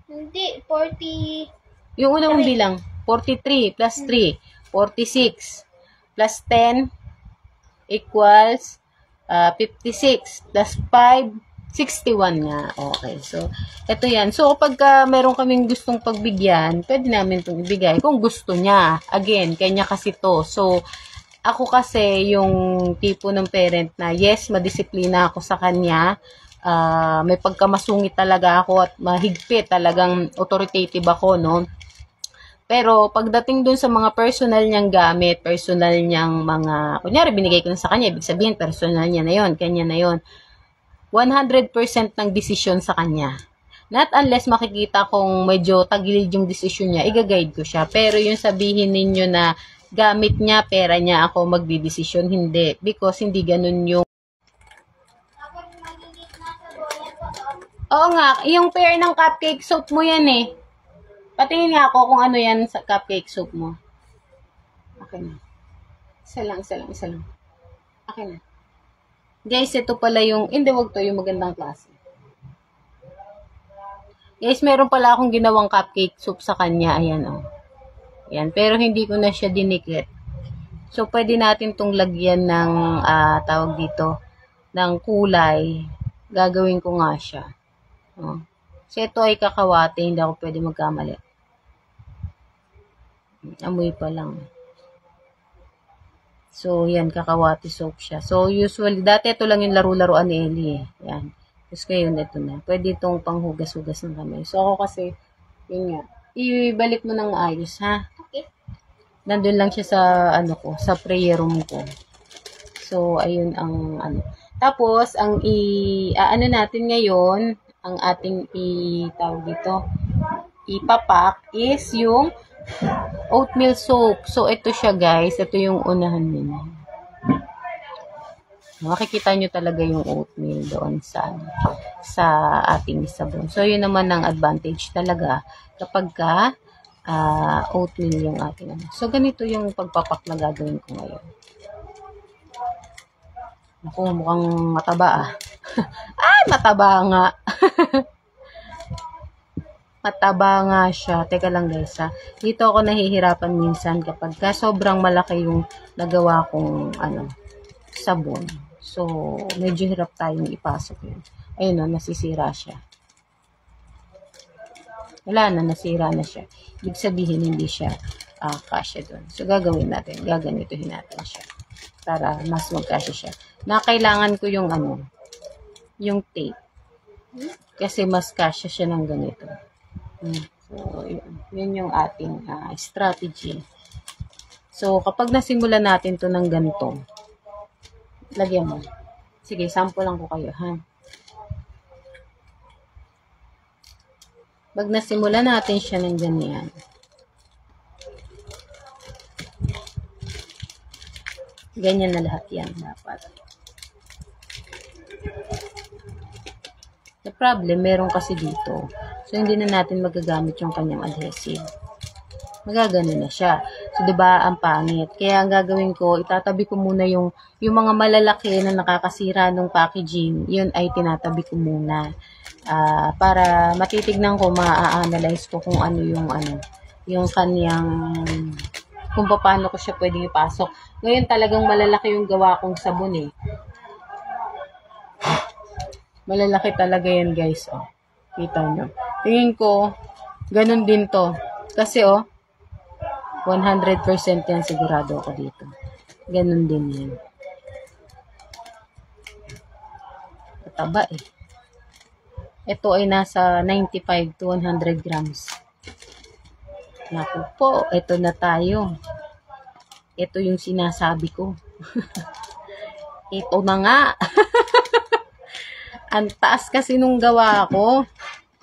Hindi, 40. Yung una mong bilang, 43 plus 3, 46, plus 10, equals 56, plus 5, 61 nga. Okay. So, ito yan. So, pagka meron kaming gustong pagbigyan, pwede namin itong ibigay kung gusto niya. Again, kanya kasi to. So, ako kasi yung tipo ng parent na, yes, madisiplina ako sa kanya. May pagkamasungit talaga ako at mahigpit. Talagang authoritative ako, no? Pero, pagdating dun sa mga personal niyang gamit, personal niyang mga, kunyari, binigay ko na sa kanya, ibig sabihin, personal niya na yon, kanya na yon, 100% ng desisyon sa kanya. Not unless makikita kong medyo tagilid yung desisyon niya, i-guide ko siya. Pero yung sabihin ninyo na gamit niya, pera niya, ako magdidesisyon, hindi. Because hindi ganun yung... Oo nga, yung pair ng cupcake soap mo yan eh. Patingin nga ako kung ano yan sa cupcake soap mo. Okay na. Isa lang. Okay na. Guys, ito pala yung, hindi, wag to, yung magandang klase. Guys, meron pala akong ginawang cupcake soup sa kanya. Ayan, oh. Ayan. Pero hindi ko na siya dinikit. So, pwede natin tong lagyan ng, tawag dito, ng kulay. Gagawin ko nga siya. Oh. So, ito ay kakawate. Hindi ako pwede magkamali. Amoy pa lang. So, yan, kakawate soap siya. So, usually, dati ito lang yung laro-laruan ni Ellie. Yan. Tapos ngayon, ito na. Pwede itong panghugas-hugas ng kamay. So, ako kasi, yun nga, ibalik mo ng ayos, ha? Okay. Nandun lang siya sa, sa prayer room ko. So, ayun ang, Tapos, ang natin ngayon, ang ating tawag dito, ipapak is yung oatmeal soap. So, ito siya, guys. Ito yung unahan nyo. Makikita nyo talaga yung oatmeal doon sa ating sabon. So, yun naman ang advantage talaga kapag oatmeal yung ating So, ganito yung pagpapak na gagawin ko ngayon. Naku, mukhang mataba Ay, mataba nga. Mataba nga siya. Teka lang guys Dito ako nahihirapan minsan kapag sobrang malaki yung nagawa kong sabon. So, medyo hirap tayong ipasok yun. Ayun o, nasisira siya. Wala na, nasira na siya. Ibig sabihin, hindi siya kasya doon. So, gagawin natin. Gaganituhin natin siya. Para mas magkasya siya. Kailangan ko yung yung tape. Kasi mas kasya siya ng ganito. So, yun yung ating strategy. So, kapag nasimula natin to ng ganito, lagyan mo. Sige, sample lang ko kayo, ha? Pag nasimula natin siya ng ganyan, ganyan na lahat yan, dapat. The problem, meron kasi dito. So, hindi na natin magagamit yung kanyang adhesive. Magagano na siya. So, diba, ang pangit. Kaya ang gagawin ko, itatabi ko muna yung mga malalaki na nakakasira ng packaging, yun ay tinatabi ko muna. Para matitignan ko, ma-analyze ko kung ano yung kanyang, kung paano ko siya pwedeng ipasok. Ngayon talagang malalaki yung gawa kong sabon Malalaki talaga yan guys, Kita nyo. Tingin ko, ganun din to. Kasi 100% yan sigurado ako dito. Ganun din yan. Mataba Ito ay nasa 95 to 100 grams. Naku po, ito na tayo. Ito yung sinasabi ko. Ito na nga. Ang taas kasi nung gawa ko.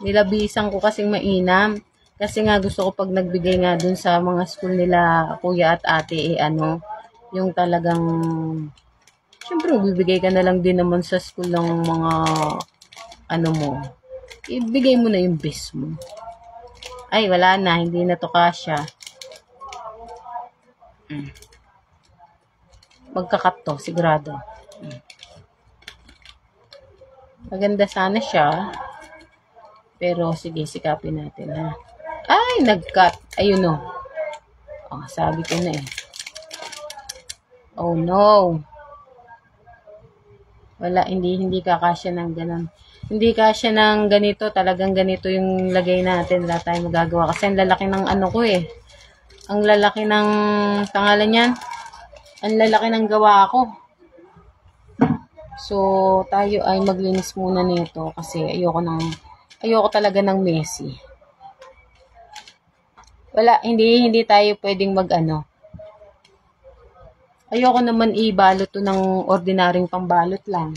Nilabisan ko kasing mainam. Kasi nga gusto ko pag nagbigay nga dun sa mga school nila, kuya at ate, yung talagang, syempre, bibigay ka na lang din naman sa school ng mga, mo, ibigay mo na yung best mo. Ay, wala na, hindi na to kasya. Magkakat to, sigurado. Maganda sana siya. Pero, sige, sikapin natin, ha. Ay, nag-cut. Ayun, sabi ko na Oh, no. Wala, hindi kakasya ng ganun. Hindi kasya ng ganito. Talagang ganito yung lagay natin. Wala tayong magagawa. Kasi ang lalaki ng ko Ang lalaki ng, pangalan yan? Ang lalaki ng gawa ko. So, tayo ay maglinis muna nito. Kasi ayoko talaga ng messy. Wala, hindi tayo pwedeng Ayoko naman ibalot to ng ordinaryong pambalot lang.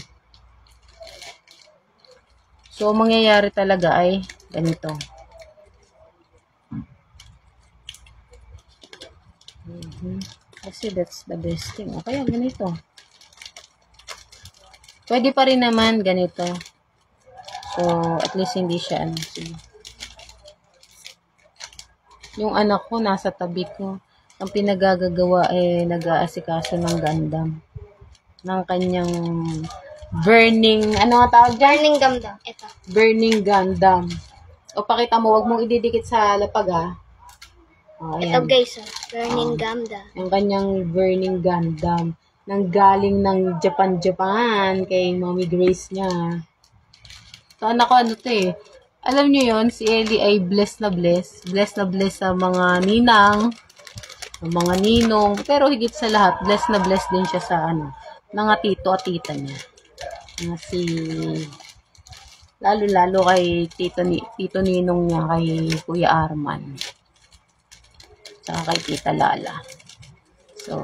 So, mangyayari talaga ay ganito. Kasi that's the best thing. O kaya ganito. Pwede pa rin naman ganito. So, at least hindi siya sige. Yung anak ko nasa tabi ko. Ang pinagagagawa nag-aasikaso ng Gundam. Ng kanyang burning, ano nga tawag dyan? Burning Gundam. Ito. Burning Gundam. O, pakita mo, wag mong ididikit sa lapag, ha. O, Ito ayan. guys, burning ganda. Ang kanyang burning Gundam. Nang galing ng Japan kay Mommy Grace niya. So, anak ko, ano to eh. Alam niyo yon, si Ellie ay blessed na blessed. Blessed na blessed sa mga ninang, sa mga ninong. Pero higit sa lahat, blessed na blessed din siya sa mga tito at tita niya. Lalo-lalo kay tito ninong niya, kay Kuya Arman. Saka kay Tita Lala. So,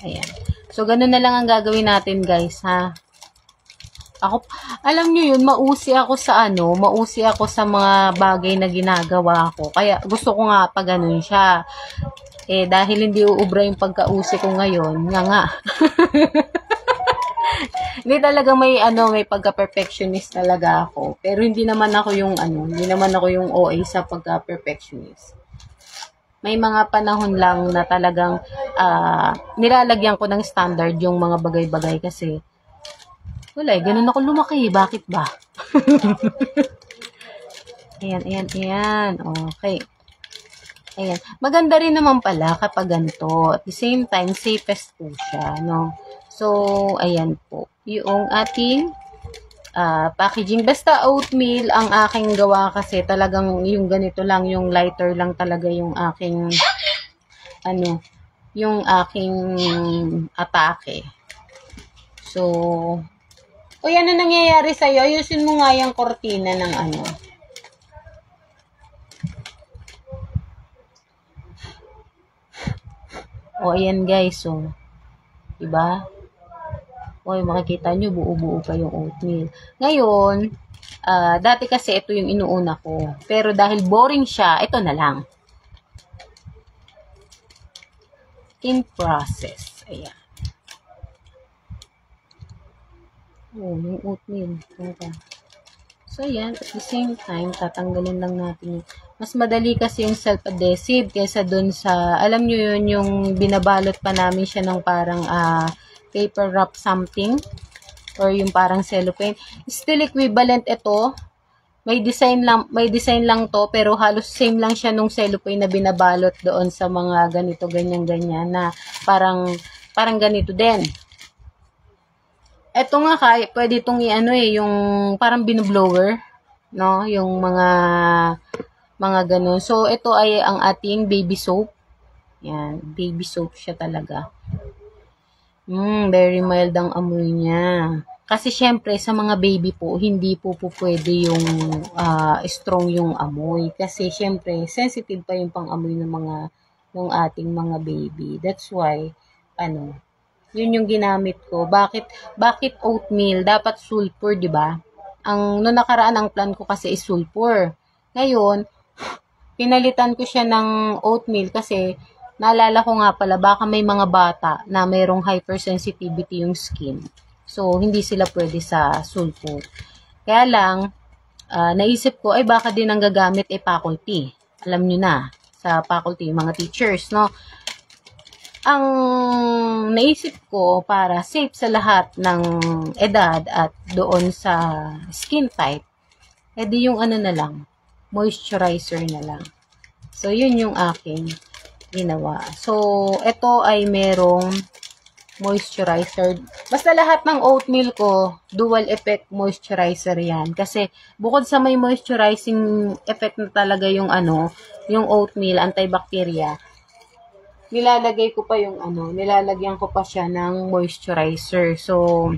ayan. So, ganun na lang ang gagawin natin, guys, ha? Ako, alam nyo yun, mausi ako sa mga bagay na ginagawa ko. Kaya, gusto ko nga pa ganun siya. Eh, dahil hindi uubra yung pagkausi ko ngayon, nga. Hindi talaga may pagka-perfectionist talaga ako. Pero hindi naman ako yung OA sa pagka-perfectionist. May mga panahon lang na talagang nilalagyan ko ng standard yung mga bagay-bagay kasi wala ganun ako lumaki. Bakit ba? Ayan. Okay. Ayan. Maganda rin naman pala kapag ganito. At the same time, safest po siya, no? So, ayan po. Yung ating packaging. Basta oatmeal ang aking gawa kasi talagang yung ganito lang, yung lighter lang talaga yung aking yung aking atake. So, o yan na nangyayari sa'yo, ayusin mo nga yung kortina ng O, ayan guys, so, diba? O, makikita nyo, buo-buo pa yung oatmeal. Ngayon, dati kasi ito yung inuuna ko. Pero dahil boring siya, ito na lang. In process. Ayan. Oh, yung oatmeal. So, ayan. At the same time, tatanggalin lang natin. Mas madali kasi yung self-adhesive kaysa dun sa, alam nyo yun, yung binabalot pa namin siya ng parang, paper wrap something or yung parang cellophane. Still equivalent ito. May design lang to pero halos same lang siya nung cellophane na binabalot doon sa mga ganito ganyan na parang ganito din. Ito nga pwede itong yung parang binoblower, no? Yung mga ganun. So ito ay ang ating baby soap. Yan, baby soap siya talaga. Very mild ang amoy niya. Kasi syempre sa mga baby po, hindi po pwede yung strong yung amoy. Kasi syempre sensitive pa yung pang-amoy ng ating mga baby. That's why yun yung ginamit ko. Bakit oatmeal? Dapat sulfur, 'di ba? Noong nakaraan ang plan ko kasi is sulfur. Ngayon, pinalitan ko siya ng oatmeal kasi naalala ko nga pala, baka may mga bata na mayroong hypersensitivity yung skin. So, hindi sila pwede sa sulfur. Kaya lang, naisip ko, ay baka din ang gagamit ay faculty. Alam nyo na, sa faculty, mga teachers, no? Ang naisip ko para safe sa lahat ng edad at doon sa skin type, edi yung na lang, moisturizer na lang. So, yun yung aking ginawa. So, ito ay merong moisturizer. Basta lahat ng oatmeal ko, dual effect moisturizer yan. Kasi, bukod sa may moisturizing effect na talaga yung yung oatmeal, antibacteria, nilalagyan ko pa siya ng moisturizer. So,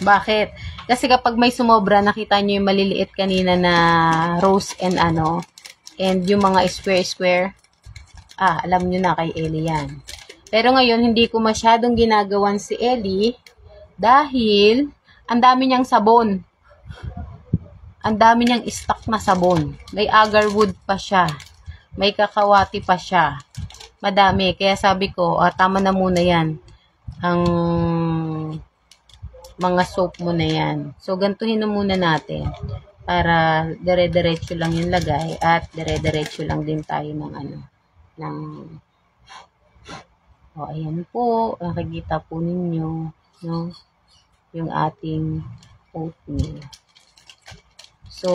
bakit? Kasi kapag may sumobra, nakita nyo yung maliliit kanina na rose and and yung mga square, alam nyo na kay Ellie yan. Pero ngayon, hindi ko masyadong ginagawan si Ellie dahil ang dami niyang sabon. Ang dami niyang stock na sabon. May agarwood pa siya. May kakawati pa siya. Madami. Kaya sabi ko, tama na muna yan. Ang mga soap mo na yan. So, gantuhin na muna natin. Para dire-diretso lang yung lagay at dire-diretso lang din tayo ayan po, nakikita po ninyo, no, yung ating oatmeal. So,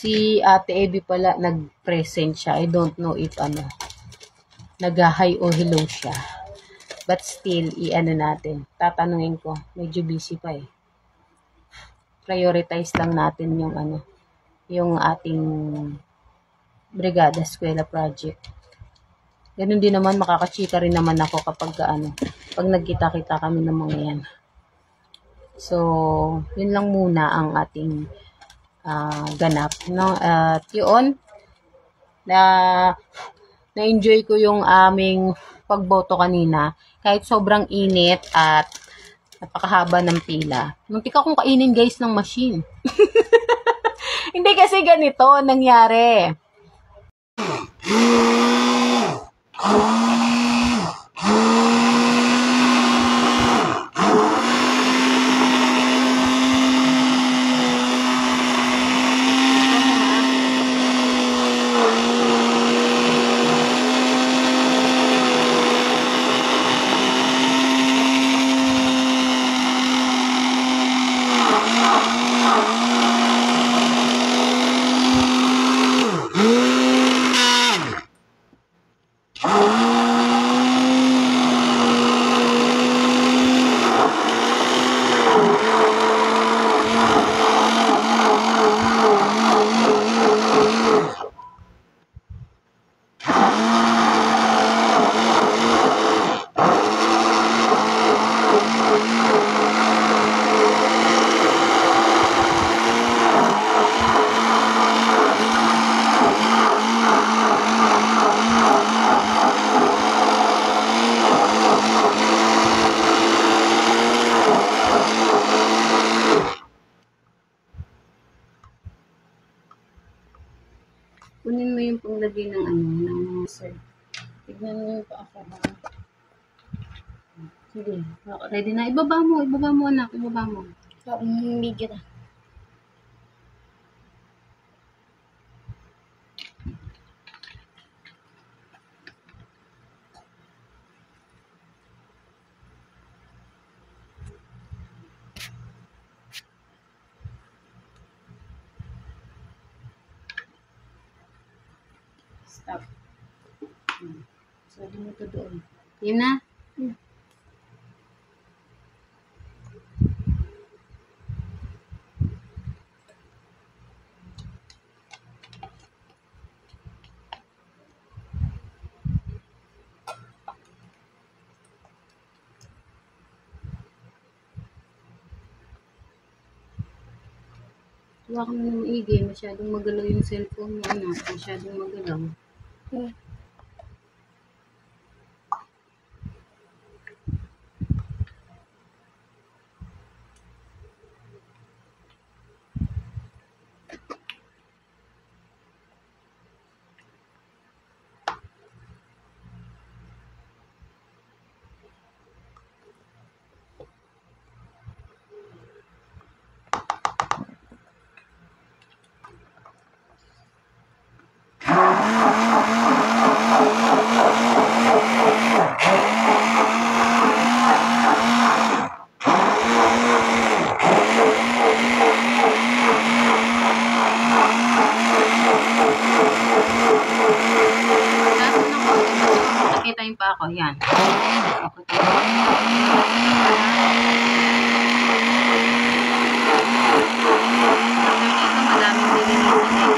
Si Ate Abby pala, nag-present siya. I don't know if nag-hi o hello siya. But still, i-ano natin. Tatanungin ko. Medyo busy pa eh. Prioritize lang natin yung ating Brigada Eskwela Project. Ganun din naman, makakachika rin naman ako kapag pag nagkita-kita kami ng mga yan. So, yun lang muna ang ating ganap. No? At yun, na-enjoy ko yung aming pagboto kanina. Kahit sobrang init at napakahaba ng pila. Muntik akong kainin guys ng machine. Hindi kasi ganito nangyari. Kunin mo yung panglagay ng ng sir. Tignan mo yung pa ako. Sige, ready na. Ibaba mo anak, ibaba mo. Medyo na. Stop. Sabi mo ito doon. Yun na. Huwag ka na maigi. Masyadong magalaw yung cellphone mo, anak. Masyadong magalaw. Nakita yung pa ako. Yan. Madaming nilinisin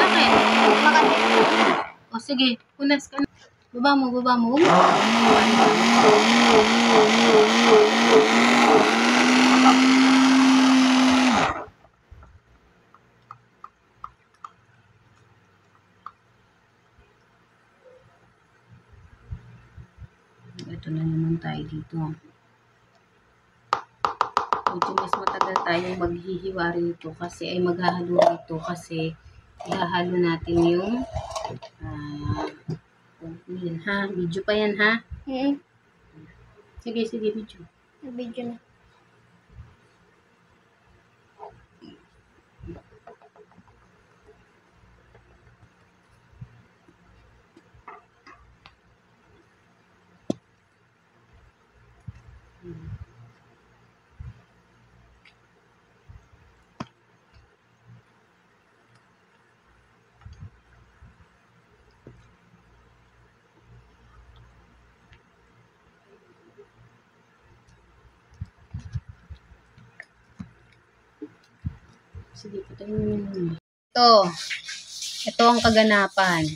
Bakit? O sige, punas ka na. Baba mo. Ito na naman tayo dito. Medyo mas matagal tayong maghihiwari nito kasi ay maghahalo nito kasi ihahalo natin yung oatmeal, ha? Video pa yan, ha? Sige, video. Medyo na. Sige, patayin mo muna. Ito ang kaganapan.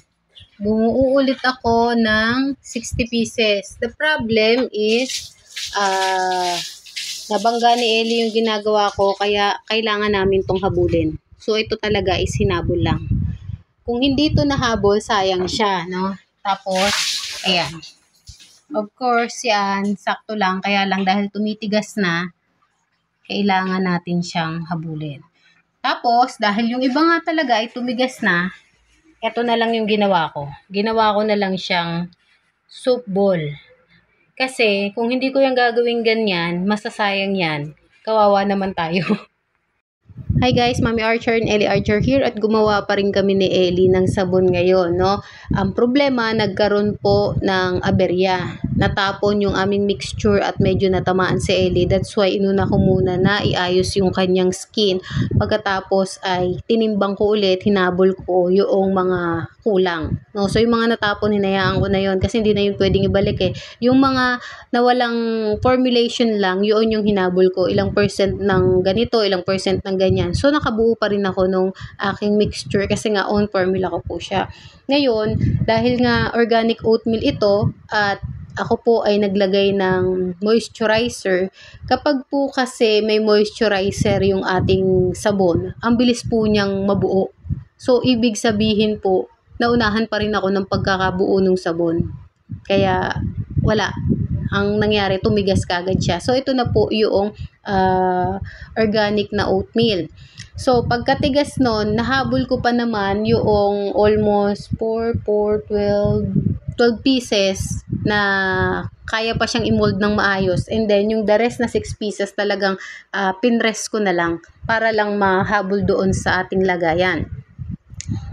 Bumuulit ako ng 60 pieces. The problem is, nabangga ni Ellie yung ginagawa ko, kaya kailangan namin tong habulin. So, ito talaga is hinabol lang. Kung hindi ito nahabol, sayang siya, no? Tapos, ayan. Of course, yan, sakto lang. Kaya lang dahil tumitigas na, kailangan natin siyang habulin. Tapos, dahil yung iba nga talaga ay tumigas na, eto na lang yung ginawa ko. Ginawa ko na lang siyang soup ball. Kasi, kung hindi ko yung gagawin ganyan, masasayang yan. Kawawa naman tayo. Hi guys, Mami Archer and Ellie Archer here at gumawa pa rin kami ni Ellie ng sabon ngayon, no? Ang problema, nagkaroon po ng aberya. Natapon yung aming mixture at medyo natamaan si Ellie. That's why inuna ko muna na iayos yung kanyang skin. Pagkatapos ay tinimbang ko ulit, hinabol ko yung mga kulang. No? So yung mga natapon, hinayaan ko na yon kasi hindi na yun pwedeng ibalik eh. Yung mga nawalang formulation lang, yun yung hinabol ko. Ilang percent ng ganito, ilang percent ng ganyan. So nakabuo pa rin ako nung aking mixture kasi nga own formula ko po siya. Ngayon, dahil nga organic oatmeal ito at ako po ay naglagay ng moisturizer. Kapag po kasi may moisturizer yung ating sabon, ang bilis po niyang mabuo. So, ibig sabihin po, naunahan pa rin ako ng pagkakabuo ng sabon. Kaya, wala. Ang nangyari, tumigas kagad siya. So, ito na po yung organic na oatmeal. So, pagkatigas nun, nahabol ko pa naman yung almost 12 pieces na kaya pa siyang i-mold ng maayos. And then, yung the rest na 6 pieces talagang pinrest ko na lang para lang mahabol doon sa ating lagayan.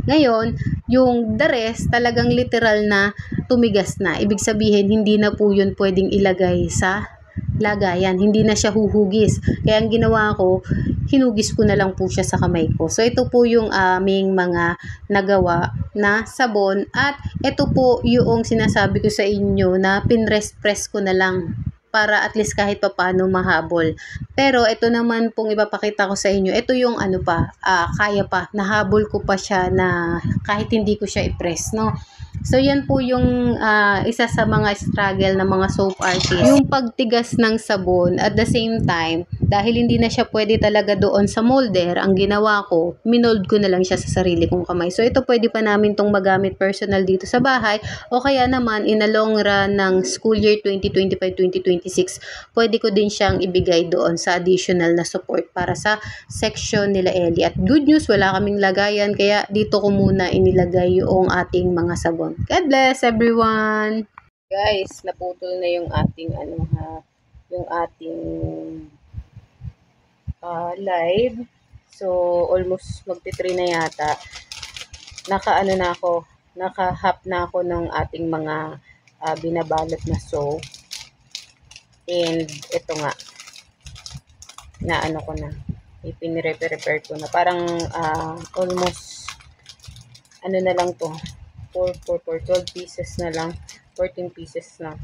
Ngayon, yung the rest talagang literal na tumigas na. Ibig sabihin, hindi na po yun pwedeng ilagay sa lagayan. Hindi na siya huhugis. Kaya ang ginawa ko, hinugis ko na lang po siya sa kamay ko. So, ito po yung aming mga nagawa na sabon. At ito po yung sinasabi ko sa inyo na pinrest-press ko na lang para at least kahit pa paano mahabol. Pero ito naman pong ipapakita ko sa inyo, ito yung ano pa, kaya pa, nahabol ko pa siya na kahit hindi ko siya i-press, no? So, yan po yung isa sa mga struggle ng mga soap artists. Yung pagtigas ng sabon at the same time, dahil hindi na siya pwede talaga doon sa molder, ang ginawa ko, minold ko na lang siya sa sarili kong kamay. So, ito pwede pa namin tong magamit personal dito sa bahay o kaya naman in a long run ng school year 2025-2026, pwede ko din siyang ibigay doon sa additional na support para sa section nila Ellie. At good news, wala kaming lagayan, kaya dito ko muna inilagay yung ating mga sabon. God bless everyone! Guys, naputol na yung ating yung ating live. So, almost magti-3 na yata. Naka-half na ako ng ating mga binabalot na soap. And ito nga, ko na. Ipinire-prepare ko na. Parang almost, na lang to. 12 pieces na lang. 14 pieces na.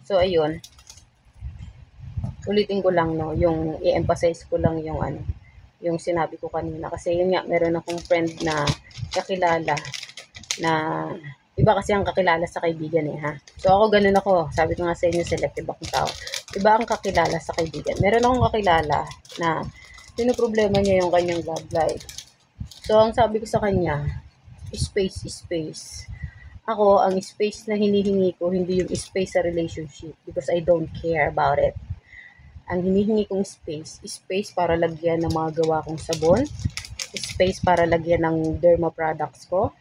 So, ayun. Ulitin ko lang, no, yung i-emphasize ko lang yung yung sinabi ko kanina. Kasi yun nga, meron akong friend na kakilala na iba kasi ang kakilala sa kaibigan eh, ha. So, ako ganun ako. Sabi ko nga sa inyo, selective akong tao. Iba ang kakilala sa kaibigan. Meron akong kakilala na problema niya yung kanyang love life. So, ang sabi ko sa kanya, space is space. Ako, ang space na hinihingi ko, hindi yung space sa relationship because I don't care about it. Ang hinihingi kong space para lagyan ng mga gawa kong sabon, space para lagyan ng derma products ko,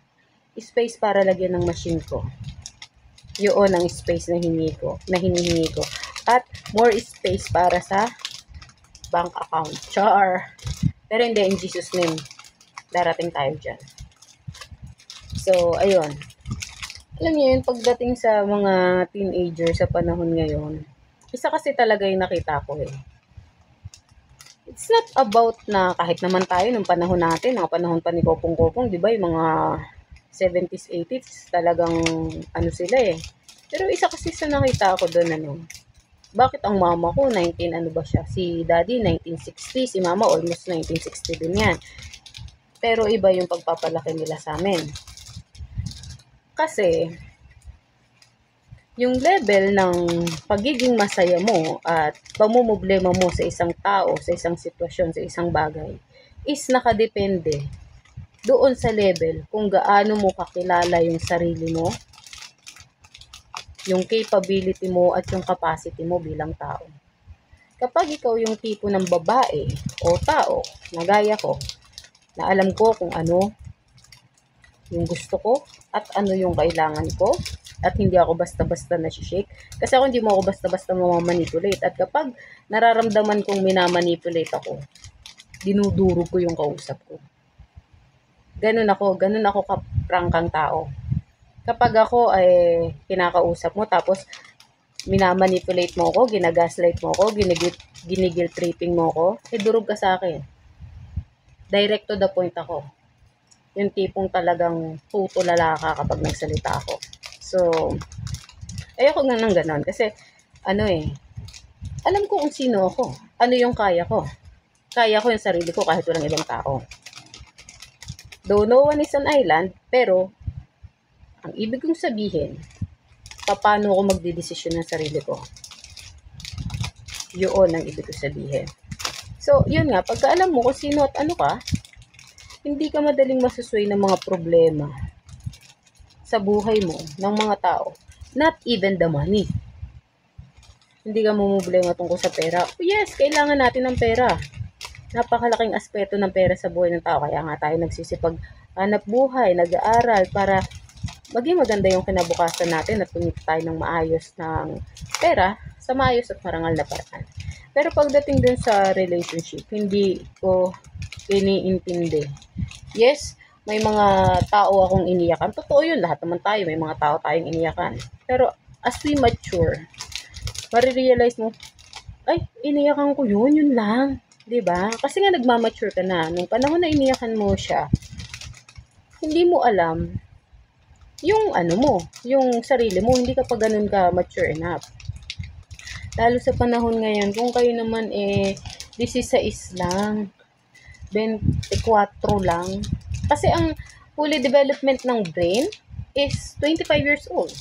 space para lagyan ng machine ko. Yun ang space na hinihingi ko. At more space para sa bank account. Char! Pero hindi, in Jesus' name, darating tayo dyan. So, ayun. Alam niyo yun, pagdating sa mga teenager sa panahon ngayon, isa kasi talaga yung nakita ko eh. It's not about na kahit naman tayo nung panahon natin, mga panahon pa ni Kopong-Kopong, di ba, yung mga 70s, 80s, talagang ano sila eh. Pero isa kasi sa nakita ko doon, ano, bakit ang mama ko, 19, ano ba siya? Si daddy, 1960, si mama, almost 1960 din yan. Pero iba yung pagpapalaki nila sa amin. Kasi, yung level ng pagiging masaya mo at pamumblema mo sa isang tao, sa isang sitwasyon, sa isang bagay, is nakadepende doon sa level kung gaano mo kakilala yung sarili mo, yung capability mo at yung capacity mo bilang tao. Kapag ikaw yung tipo ng babae o tao na gaya ko, na alam ko kung ano yung gusto ko at ano yung kailangan ko, at hindi ako basta-basta na-shake. Kasi ako hindi mo ako basta-basta mamamanipulate. At kapag nararamdaman kong minamanipulate ako, dinudurog ko yung kausap ko. Ganun ako kaprangkang tao. Kapag ako ay kinakausap mo, tapos minamanipulate mo ako, ginagaslight mo ako, ginigil tripping mo ako, durog ka sa akin. Direct to the point ako. Yung tipong talagang tutulala ka kapag nagsalita ako. So, ayoko nga ng ganon. Kasi, alam ko kung sino ako. Ano yung kaya ko. Kaya ko yung sarili ko kahit walang ibang tao. Though no one is an island, pero, ang ibig kong sabihin, paano ako magdidesisyon ng sarili ko. Yun ang ibig kong sabihin. So, yun nga, pagka alam mo kung sino at ano ka, hindi ka madaling masusway ng mga problema sa buhay mo ng mga tao. Not even the money. Hindi ka mumblema tungkol sa pera. Yes, kailangan natin ng pera. Napakalaking aspeto ng pera sa buhay ng tao. Kaya nga tayo nagsisipag hanap buhay, nag-aaral para maging maganda yung kinabukasan natin at kumita tayo ng maayos ng pera sa maayos at marangal na paraan. Pero pagdating dun sa relationship, hindi ko iniintindi. Yes, may mga tao akong iniyakan. Totoo yun, lahat naman tayo, may mga tao tayong iniyakan. Pero as we mature, marirealize mo, ay, iniyakan ko yun lang. 'Di ba? Kasi nga nagmamature ka na. Nung panahon na iniyakan mo siya, hindi mo alam yung yung sarili mo, hindi ka pa ganun ka mature enough. Lalo sa panahon ngayon, kung kayo naman 16 lang, 24 lang. Kasi ang fully development ng brain is 25 years old.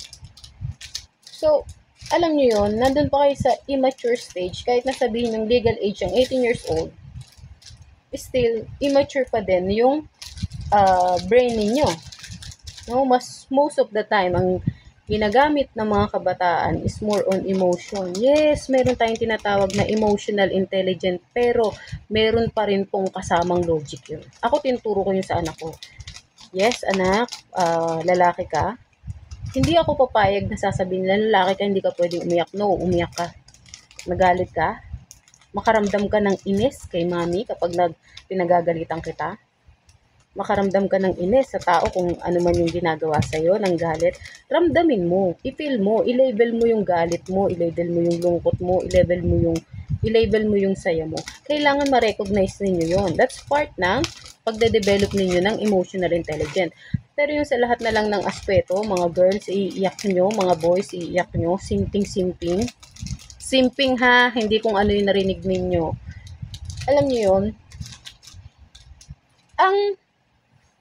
So, alam nyo yun, nandun pa kayo sa immature stage, kahit nasabihin ng legal age ang 18 years old, still, immature pa din yung brain ninyo. No? Most of the time, ang ginagamit ng mga kabataan is more on emotion. Yes, meron tayong tinatawag na emotional intelligent, pero meron pa rin pong kasamang logic yun. Ako, tinuturo ko yun sa anak ko. Yes, anak, lalaki ka. Hindi ako papayag na sasabihin na lalaki ka, hindi ka pwedeng umiyak. No, umiyak ka. Nagalit ka. Makaramdam ka ng inis kay mami kapag pinagagalitan kita. Makaramdam ka ng inis sa tao kung ano man yung ginagawa sa'yo, ng galit. Ramdamin mo, i-feel mo, i-label mo yung galit mo, i-label mo yung lungkot mo, i-label mo yung saya mo. Kailangan ma-recognize ninyo yon. That's part ng pagde-develop ninyo ng emotional intelligence. Pero yung sa lahat na lang ng aspeto, mga girls, iiyak nyo, mga boys, iiyak nyo, simping. Simping ha, hindi kung ano yung narinig ninyo. Alam nyo yun, ang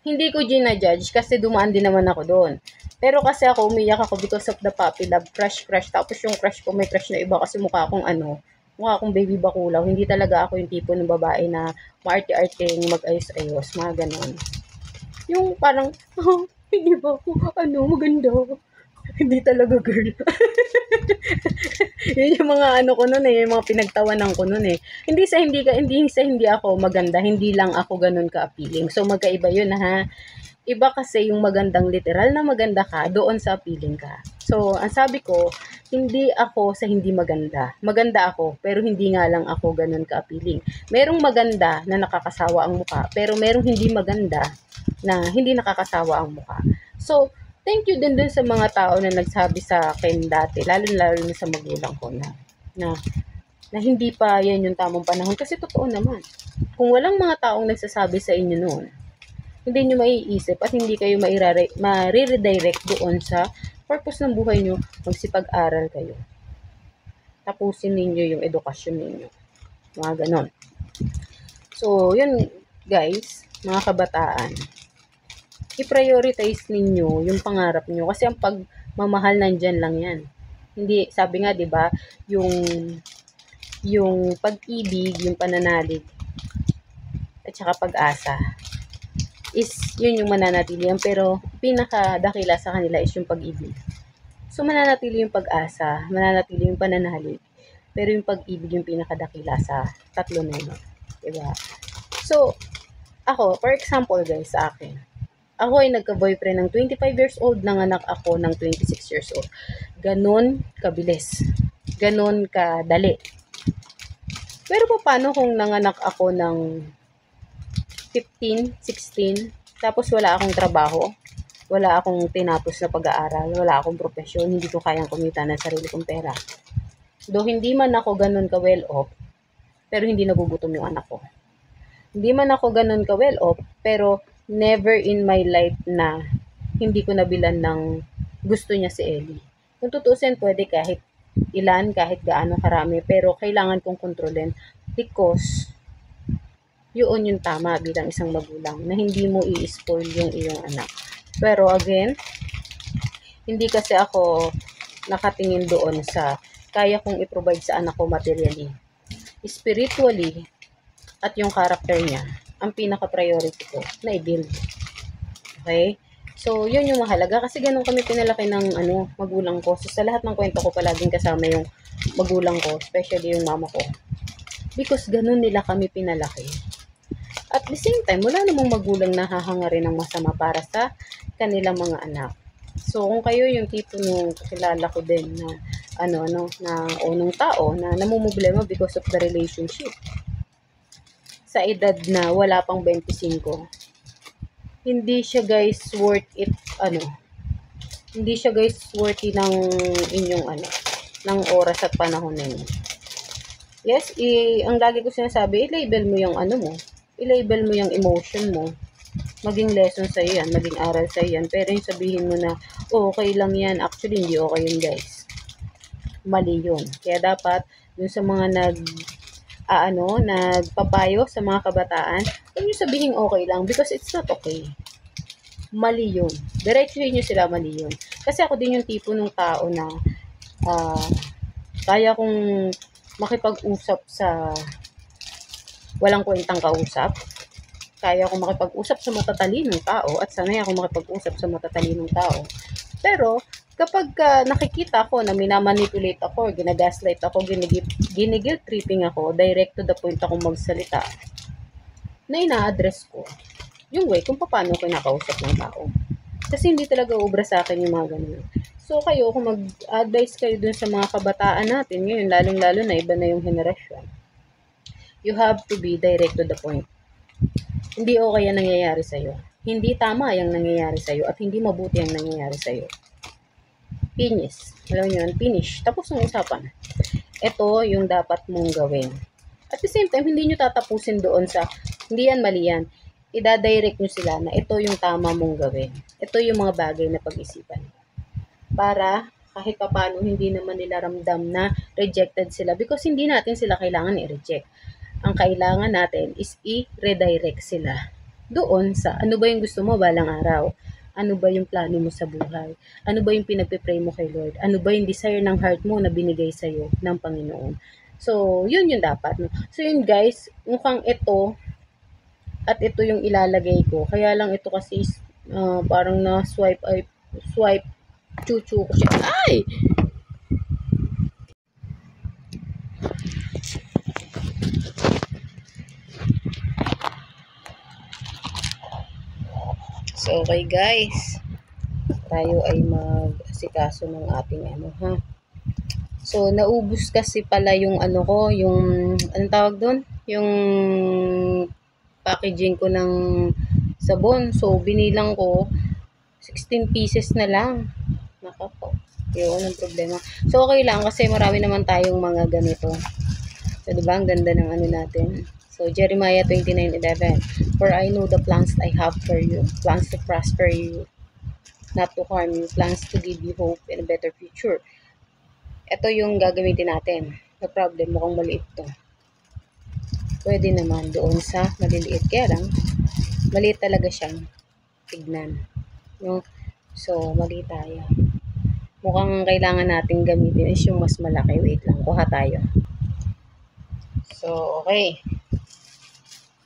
hindi ko ginajudge kasi dumaan din naman ako doon. Pero kasi ako, umiyak ako because of the puppy love, crush. Tapos yung crush ko, may crush na iba kasi mukha akong baby bakulaw. Hindi talaga ako yung tipo ng babae na maarte-arteng, mag-ayos-ayos, mga ganon. Yung parang, hindi ba ako, maganda. Hindi talaga, girl. Yun yung mga ko nun yung mga pinagtawanan ko nun Hindi hindi ako maganda, hindi lang ako ganun ka-appealing. So, magkaiba yun ha. Iba kasi yung magandang literal na maganda ka, doon sa appealing ka. So, ang sabi ko, hindi ako sa hindi maganda. Maganda ako, pero hindi nga lang ako ganun ka-appealing. Merong maganda na nakakasawa ang mukha, pero merong hindi maganda na hindi nakakasawa ang mukha. So, thank you din dun sa mga tao na nagsabi sa akin dati, lalo na sa magulang ko na, na hindi pa yan yung tamang panahon. Kasi totoo naman, kung walang mga taong nagsasabi sa inyo noon, hindi nyo maiisip at hindi kayo mariredirect doon sa purpose ng buhay nyo, magsipag-aral kayo. Tapusin ninyo yung edukasyon ninyo. Mga ganon. So, yun guys, mga kabataan, i-prioritize ninyo yung pangarap nyo kasi ang pagmamahal nandyan lang yan. Hindi, sabi nga 'di ba, yung pag-ibig, yung pananalig at saka pag-asa is yun yung mananatili yan, pero pinakadakila sa kanila is yung pag-ibig. So mananatili yung pag-asa, mananatili yung pananalig, pero yung pag-ibig yung pinakadakila sa tatlo na yun, diba? So ako, for example guys, sa akin, ako ay nagka-boyfriend ng 25 years old, nanganak ako ng 26 years old. Ganon kabilis. Ganon kadali. Pero paano kung nanganak ako ng 15, 16, tapos wala akong trabaho, wala akong tinapos na pag-aaral, wala akong profesyon, hindi ko kayang kumita ng sarili kong pera. Though hindi man ako ganon ka-well off, pero hindi nagugutom yung anak ko. Hindi man ako ganon ka-well off, pero never in my life na hindi ko nabilan ng gusto niya si Ellie. Kung tutusin, pwede kahit ilan, kahit gaano karami, pero kailangan kong kontrolin because yun yung tama bilang isang magulang na hindi mo i-spoil yung iyong anak. Pero again, hindi kasi ako nakatingin doon sa kaya kong i-provide sa anak ko materially. Spiritually, at yung character niya, ang pinaka-priority ko na i-build. Okay? So, yun yung mahalaga kasi ganun kami pinalaki ng magulang ko. So, sa lahat ng kwento ko palaging kasama yung magulang ko, especially yung mama ko. Because ganun nila kami pinalaki. At the same time, wala namang magulang na hahangarin ng masama para sa kanilang mga anak. So, kung kayo yung tipo nung kakilala ko din na na unang tao na namumblema because of the relationship sa edad na wala pang 25, hindi siya guys worth it, hindi siya guys worthy ng inyong ng oras at panahon ninyo. Yes, ang lagi ko sinasabi, i-label mo yung mo, i-label mo yung emotion mo, maging lesson sa yan, maging aral sa yan, pero yung sabihin mo na, okay lang yan, actually hindi okay yun guys. Mali yun. Kaya dapat, dun sa mga nagpapayo sa mga kabataan, huwag nyo sabihin okay lang because it's not okay. Mali yun. Diretsuhin nyo sila, mali yun. Kasi ako din yung tipo ng tao na kaya kong makipag-usap sa walang kwentang kausap. Kaya akong makipag-usap sa matatalinong tao at sanay ako makipag-usap sa matatalinong tao. Pero, kapag nakikita ko na minamanipulate ako, ginagaslight ako, ginigil tripping ako, direct to the point akong magsalita, na ina-address ko yung way kung paano ko kinakausap ng tao. Kasi hindi talaga ubra sa akin yung mga ganun. So, kayo, kung mag-advise kayo dun sa mga kabataan natin, ngayon, lalong-lalo na iba na yung henerasyon, you have to be direct to the point. Hindi okay ang nangyayari sa'yo. Hindi tama yung nangyayari sa'yo at hindi mabuti ang nangyayari sa'yo. Finish. Alam nyo yun? Finish. Tapos ng usapan. Ito yung dapat mong gawin. At the same time, hindi nyo tatapusin doon sa hindi yan, mali yan. Ida-direct nyo sila na ito yung tama mong gawin. Ito yung mga bagay na pag-isipan. Para kahit paano hindi naman nila ramdam na rejected sila because hindi natin sila kailangan i-reject. Ang kailangan natin is i-redirect sila doon sa ano ba yung gusto mo balang araw. Ano ba yung plano mo sa buhay? Ano ba yung pinagpe-pray mo kay Lord? Ano ba yung desire ng heart mo na binigay sa'yo ng Panginoon? So, yun yung dapat. No? So, yun guys, mukhang ito at ito yung ilalagay ko. Kaya lang ito kasi parang na-swipe chuchu ko siya. Ay! So, okay guys. Tayo ay mag-asikaso ng ating ha. So, naubos kasi pala yung yung, anong tawag doon? Yung packaging ko ng sabon. So, binilang ko 16 pieces na lang. Naka po. Yun ang problema. So, okay lang kasi marami naman tayong mga ganito. So, diba? Ang ganda ng ano natin. So, Jeremiah 29:11. For I know the plans I have for you. Plans to prosper you. Not to harm you. Plans to give you hope and a better future. Ito yung gagamitin natin. No problem. Mukhang maliit to. Pwede naman doon sa maliliit. Kaya lang, maliit talaga siyang tignan. No? So, mali tayo. Mukhang kailangan natin gamitin is yung mas malaki. Wait lang, kuha tayo. So, okay.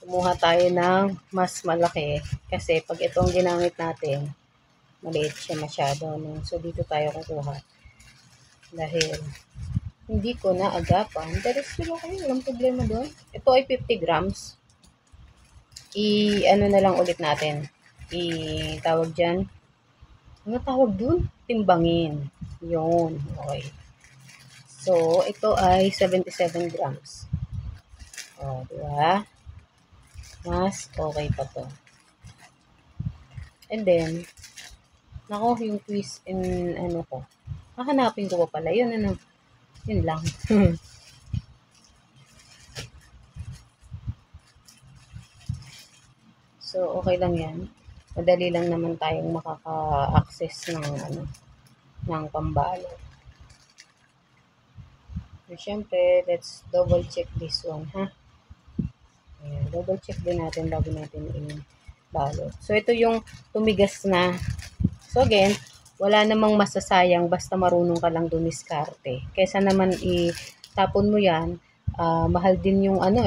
Kumuha tayo ng mas malaki. Kasi pag ito ang ginamit natin, maliit siya masyado. No? So, dito tayo kukuha. Dahil, hindi ko na agapan. Pero sila kayo, walang problema doon. Ito ay 50 grams. Ano na lang ulit natin. Tawag dyan. Ano tawag dun? Timbangin. Yun. Okay. So, ito ay 77 grams. O, diba? Mas okay pa to. And then, nako, yung twist in, ano ko. Hahanapin ko pa pala. Yun, ano. Yun lang. So, okay lang yan. Madali lang naman tayong makaka-access ng, ano, ng pambalot. So, syempre, let's double check this one, ha? Ayan, double check din natin bago natin i-balot. So, ito yung tumigas na. So, again, wala namang masasayang basta marunong ka lang dumiskarte. Kaysa naman itapon mo yan, mahal din yung ano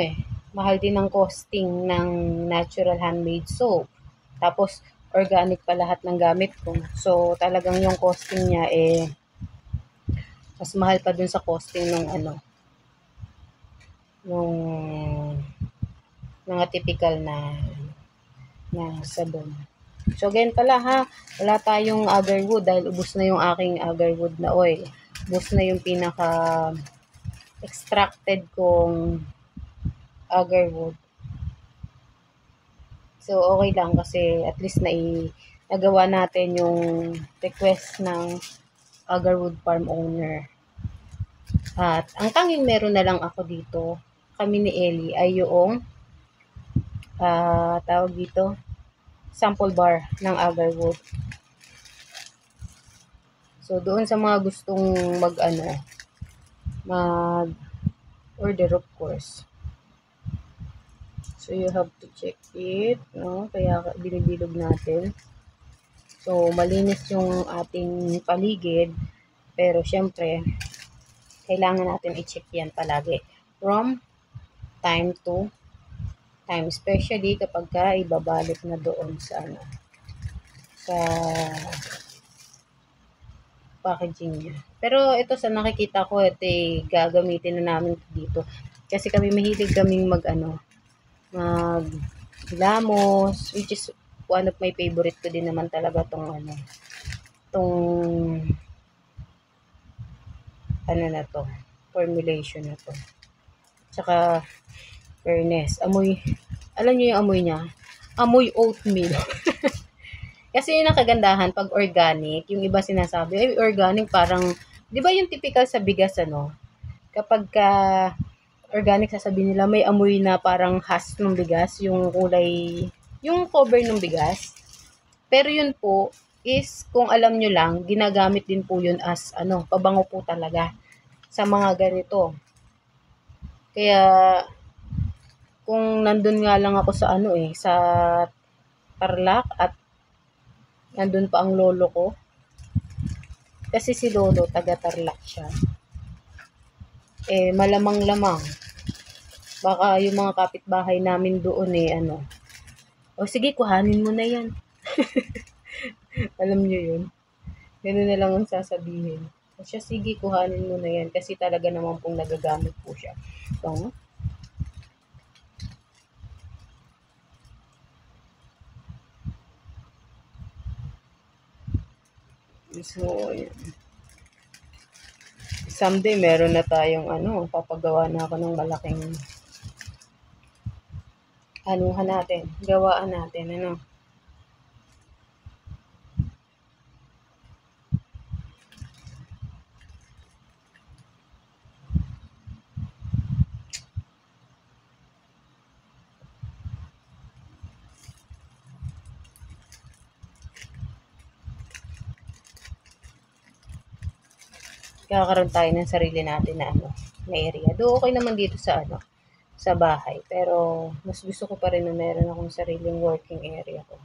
mahal din ang costing ng natural handmade soap. Tapos, organic pa lahat ng gamit ko. So, talagang yung costing niya mas mahal pa dun sa costing ng yung mga typical na sabon. So, again pala ha, wala tayong agarwood dahil ubos na yung aking agarwood na oil. Ubos na yung pinaka-extracted kong agarwood. So, okay lang kasi at least nagawa natin yung request ng agarwood farm owner. At ang tanging meron na lang ako dito, kami ni Ellie, ay yung tawag dito, sample bar ng agarwood. So, doon sa mga gustong mag-order of course. So, you have to check it, no? Kaya binibilog natin. So, malinis yung ating paligid. Pero, syempre, kailangan natin i-check yan palagi. From time to time. Especially kapag ka ibabalot na doon sa packaging niya. Pero, ito sa nakikita ko, ito gagamitin na namin dito. Kasi kami mahilig kaming maglamos, which is one of my favorite ko din naman talaga tong formulation na to. Tsaka fairness, alam niyo yung amoy niya? Amoy oatmeal. Kasi yung nakagandahan pag organic, yung iba sinasabi, ay organic parang, di ba yung typical sa bigas kapag organic, sasabihin nila may amoy na parang husk ng bigas, yung kulay, yung cover ng bigas. Pero yun po is, kung alam nyo lang, ginagamit din po yun as pabango po talaga sa mga ganito. Kaya, kung nandun nga lang ako sa sa Tarlac at nandun pa ang lolo ko. Kasi si lolo, taga Tarlac siya. Malamang-lamang. Baka yung mga kapitbahay namin doon o sige, kuhanin mo na yan. Alam nyo yun. Ganun na lang ang sasabihin. O siya, sige, kuhanin mo na yan. Kasi talaga naman pong nagagamit po siya. So, yan. Someday, meron na tayong papagawa na ako ng malaking gawaan natin, kakaroon tayo ng sarili natin na na area. Do okay naman dito sa sa bahay, pero mas gusto ko pa rin na meron akong sariling working area ko.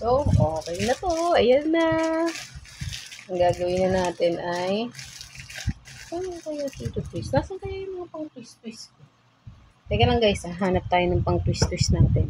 So, okay na to. Ayan na. Ang gagawin na natin ay saan kaya dito twist? Nasaan kaya yung mga pang twist-twist ko? Teka lang guys, hanap tayo ng pang twist-twist natin.